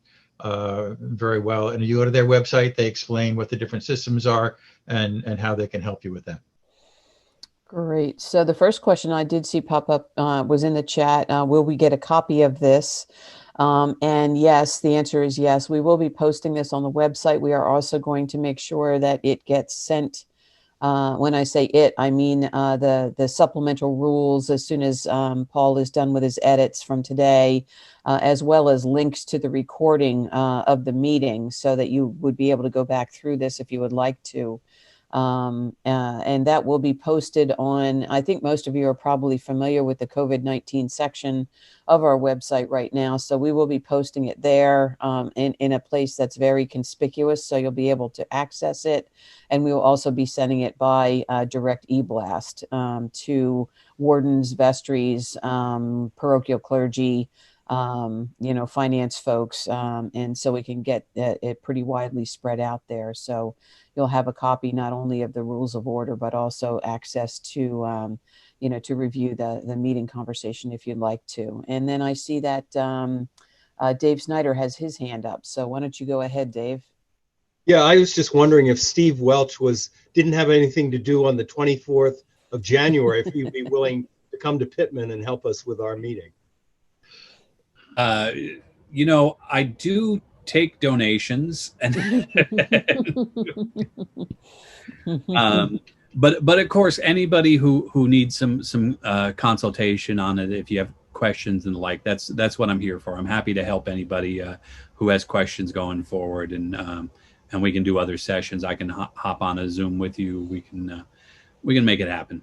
very well. And you go to their website, they explain what the different systems are and how they can help you with that. Great. So the first question I did see pop up was in the chat. Will we get a copy of this? And yes, the answer is yes. We will be posting this on the website. We are also going to make sure that it gets sent When I say it, I mean the supplemental rules as soon as Paul is done with his edits from today, as well as links to the recording of the meeting so that you would be able to go back through this if you would like to. And that will be posted on, I think most of you are probably familiar with the COVID-19 section of our website right now. So we will be posting it there in a place that's very conspicuous. So you'll be able to access it. And we will also be sending it by direct e-blast to wardens, vestries, parochial clergy, finance folks. And so we can get it pretty widely spread out there. So you'll have a copy not only of the rules of order, but also access to, to review the meeting conversation if you'd like to. And then I see that Dave Snyder has his hand up. So why don't you go ahead, Dave? Yeah, I was just wondering if Steve Welch didn't have anything to do on the 24th of January, if he'd be willing to come to Pittman and help us with our meeting. I do take donations, and but of course, anybody who needs some consultation on it, if you have questions and the like, that's what I'm here for. I'm happy to help anybody who has questions going forward, and we can do other sessions. I can hop on a Zoom with you. We can make it happen.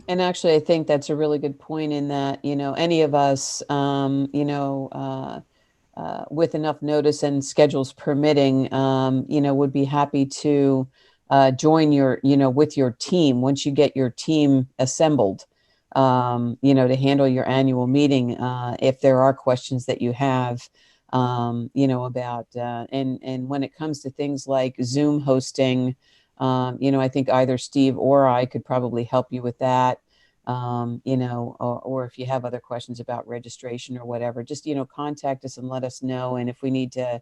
And actually, I think that's a really good point in that, any of us, with enough notice and schedules permitting, would be happy to join with your team once you get your team assembled, to handle your annual meeting. If there are questions that you have, about, and when it comes to things like Zoom hosting, I think either Steve or I could probably help you with that. Or if you have other questions about registration or whatever, just, contact us and let us know. And if we need to,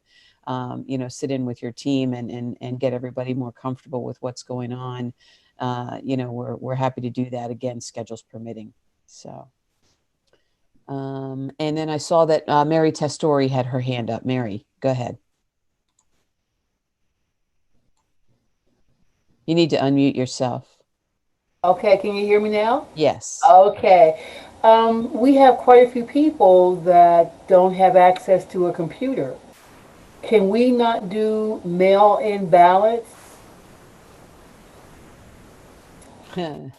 sit in with your team and get everybody more comfortable with what's going on, we're happy to do that, again, schedules permitting. So, and then I saw that Mary Testori had her hand up. Mary, go ahead. You need to unmute yourself. Okay, can you hear me now? Yes. Okay. We have quite a few people that don't have access to a computer. Can we not do mail-in ballots? I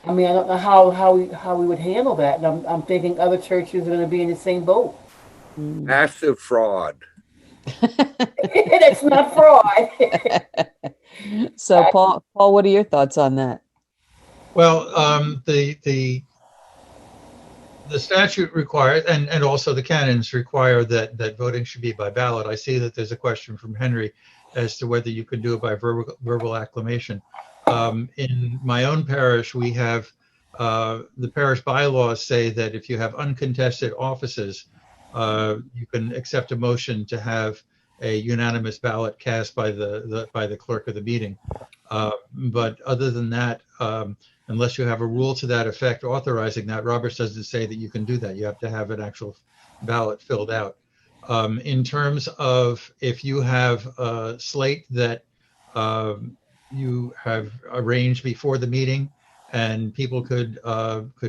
mean, I don't know how we would handle that. And I'm thinking other churches are going to be in the same boat. Massive fraud. That's not fraud. So, Paul, what are your thoughts on that? Well, the statute requires, and also the canons require that voting should be by ballot. I see that there's a question from Henry as to whether you could do it by verbal acclamation. In my own parish, we have the parish bylaws say that if you have uncontested offices, you can accept a motion to have a unanimous ballot cast by the clerk of the meeting. But other than that, unless you have a rule to that effect authorizing that, Roberts doesn't say that you can do that. You have to have an actual ballot filled out. In terms of if you have a slate that you have arranged before the meeting, and people could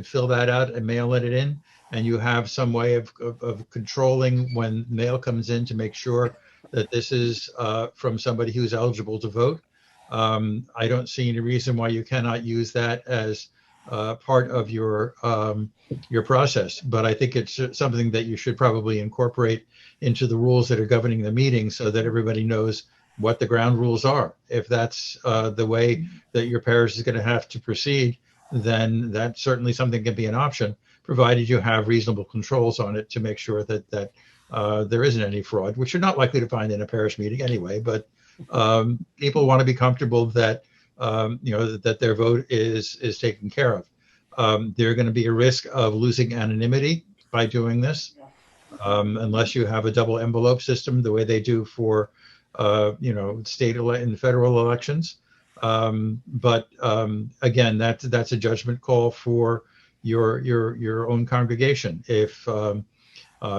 fill that out and mail it in, and you have some way of controlling when mail comes in to make sure that this is from somebody who's eligible to vote. I don't see any reason why you cannot use that as part of your process, but I think it's something that you should probably incorporate into the rules that are governing the meeting so that everybody knows what the ground rules are. If that's the way that your parish is going to have to proceed, then that certainly something can be an option, provided you have reasonable controls on it to make sure that there isn't any fraud, which you're not likely to find in a parish meeting anyway. But people want to be comfortable that that their vote is taken care of. There's going to be a risk of losing anonymity by doing this, unless you have a double envelope system, the way they do for state and federal elections. But again, that's a judgment call for your own congregation. If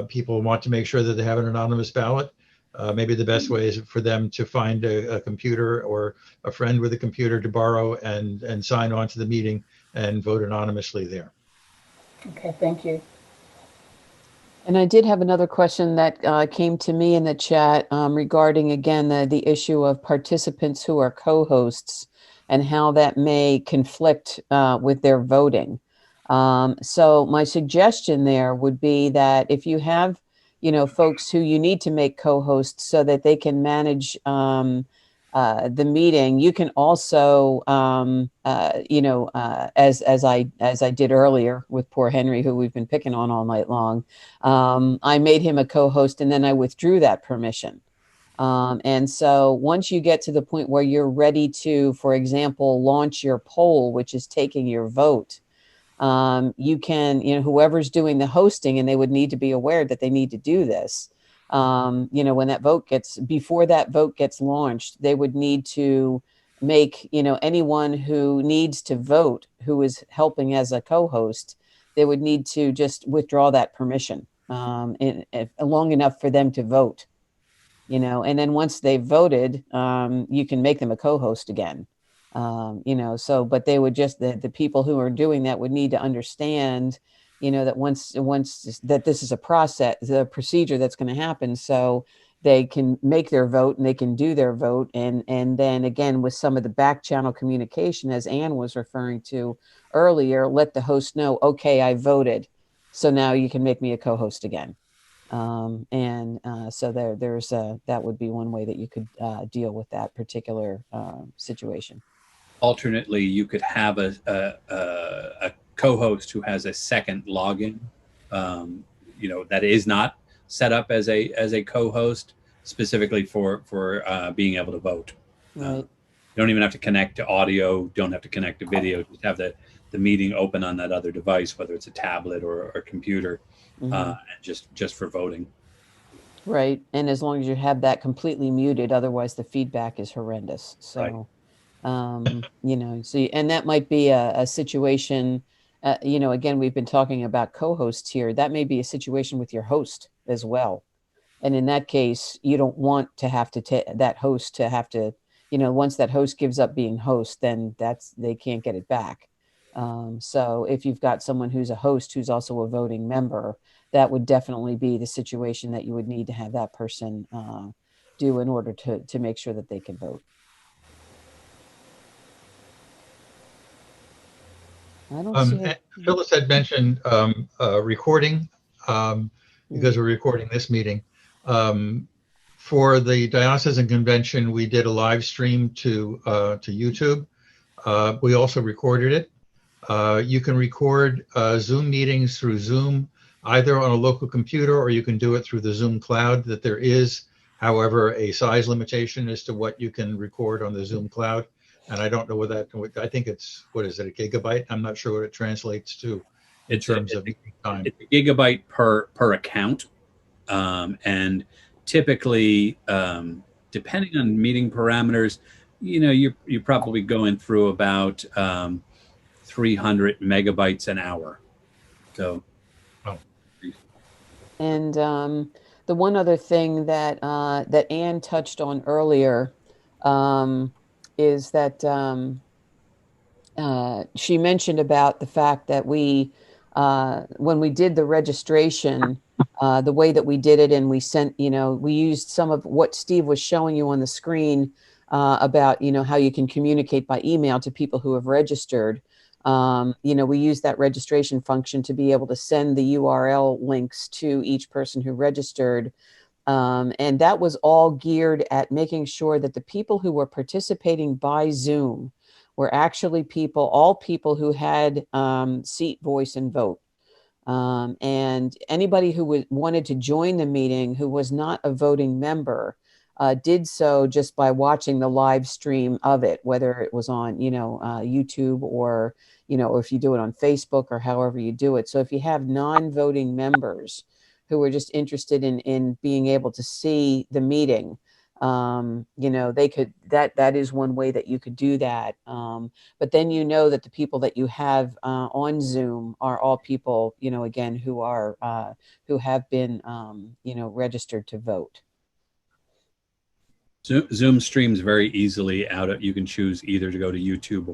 people want to make sure that they have an anonymous ballot, maybe the best way is for them to find a computer or a friend with a computer to borrow and sign on to the meeting and vote anonymously there. Okay, thank you. And I did have another question that came to me in the chat regarding, again, the issue of participants who are co-hosts and how that may conflict with their voting. So my suggestion there would be that if you have, folks who you need to make co-hosts so that they can manage the meeting, you can also, as I did earlier with poor Henry, who we've been picking on all night long. I made him a co-host and then I withdrew that permission. And so once you get to the point where you're ready to, for example, launch your poll, which is taking your vote, you can, whoever's doing the hosting, and they would need to be aware that they need to do this. When that vote before that vote gets launched, they would need to make, anyone who needs to vote, who is helping as a co-host, they would need to just withdraw that permission long enough for them to vote, and then once they've voted, you can make them a co-host again. But they would just, the people who are doing that would need to understand, that once that this is the procedure that's going to happen, so they can make their vote and they can do their vote. And then again, with some of the back channel communication, as Anne was referring to earlier, let the host know, okay, I voted. So now you can make me a co-host again. So there's that would be one way that you could deal with that particular situation. Alternately, you could have a co-host who has a second login, that is not set up as a co-host specifically for being able to vote. Right. You don't even have to connect to audio. Don't have to connect to video. Just have the meeting open on that other device, whether it's a tablet or a computer, and just for voting. Right. And as long as you have that completely muted, otherwise the feedback is horrendous. So. Right. And that might be a situation, again, we've been talking about co-hosts here. That may be a situation with your host as well. And in that case, you don't want to have to that host to have to, once that host gives up being host, then they can't get it back. So if you've got someone who's a host who's also a voting member, that would definitely be the situation that you would need to have that person do in order to make sure that they can vote. I don't see it. Phyllis had mentioned recording because we're recording this meeting. For the diocesan convention, we did a live stream to YouTube. We also recorded it. You can record Zoom meetings through Zoom, either on a local computer or you can do it through the Zoom cloud. That there is, however, a size limitation as to what you can record on the Zoom cloud. And I don't know what I think it's, what is it, a gigabyte? I'm not sure what it translates to in terms of time. It's a gigabyte per account. And typically, depending on meeting parameters, you're probably going through about 300 megabytes an hour. So. Oh. And the one other thing that Anne touched on earlier is that she mentioned about the fact that when we did the registration, the way that we did it, and we sent, we used some of what Steve was showing you on the screen about, how you can communicate by email to people who have registered. We use that registration function to be able to send the URL links to each person who registered. And that was all geared at making sure that the people who were participating by Zoom were actually all people who had seat, voice, and vote. And anybody who wanted to join the meeting who was not a voting member did so just by watching the live stream of it, whether it was on, YouTube or, or if you do it on Facebook or however you do it. So if you have non-voting members who are just interested in being able to see the meeting, they could, that is one way that you could do that. But then that the people that you have on Zoom are all people, again, who have been, registered to vote. Zoom streams very easily out of, you can choose either to go to YouTube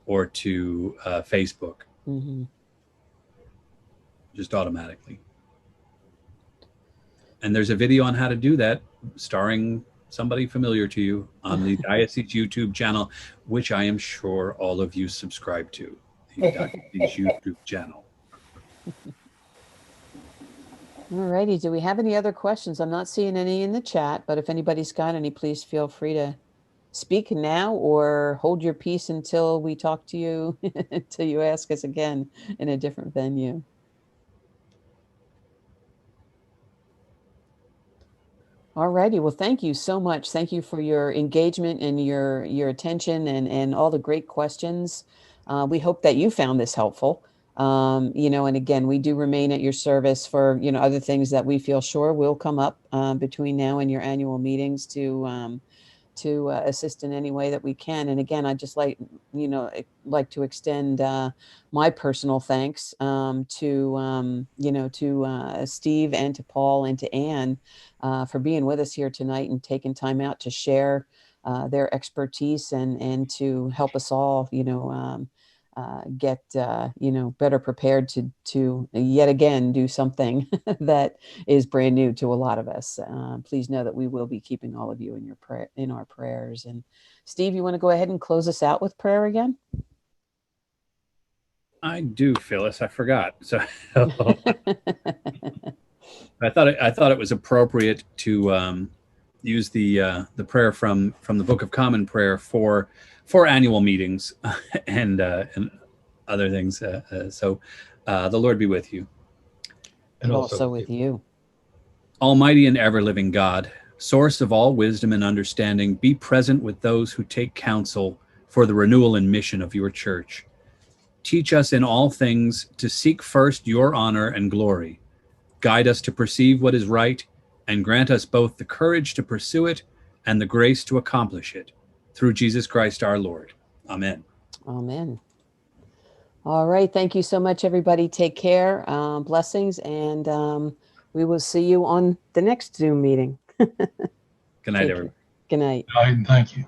or to Facebook, just automatically. And there's a video on how to do that, starring somebody familiar to you, on the Diocese YouTube channel, which I am sure all of you subscribe to, the Diocese YouTube channel. All righty. Do we have any other questions? I'm not seeing any in the chat, but if anybody's got any, please feel free to speak now or hold your peace until we talk to you, until you ask us again in a different venue. All righty. Well, thank you so much. Thank you for your engagement and your attention and all the great questions. We hope that you found this helpful. And again, we do remain at your service for, other things that we feel sure will come up between now and your annual meetings to assist in any way that we can. And again, I'd just like to extend my personal thanks to Steve and to Paul and to Anne for being with us here tonight and taking time out to share their expertise and to help us all, get better prepared to yet again do something that is brand new to a lot of us. Please know that we will be keeping all of you in our prayers. And Steve, you want to go ahead and close us out with prayer again? I do, Phyllis. I forgot. So I thought it was appropriate to use the prayer from the Book of Common Prayer for annual meetings and other things. So the Lord be with you. And also with you. Almighty and ever-living God, source of all wisdom and understanding, be present with those who take counsel for the renewal and mission of your church. Teach us in all things to seek first your honor and glory. Guide us to perceive what is right, and grant us both the courage to pursue it and the grace to accomplish it. Through Jesus Christ our Lord. Amen. Amen. All right. Thank you so much, everybody. Take care. Blessings. And we will see you on the next Zoom meeting. Good night, everyone. Good night. Good night, and thank you.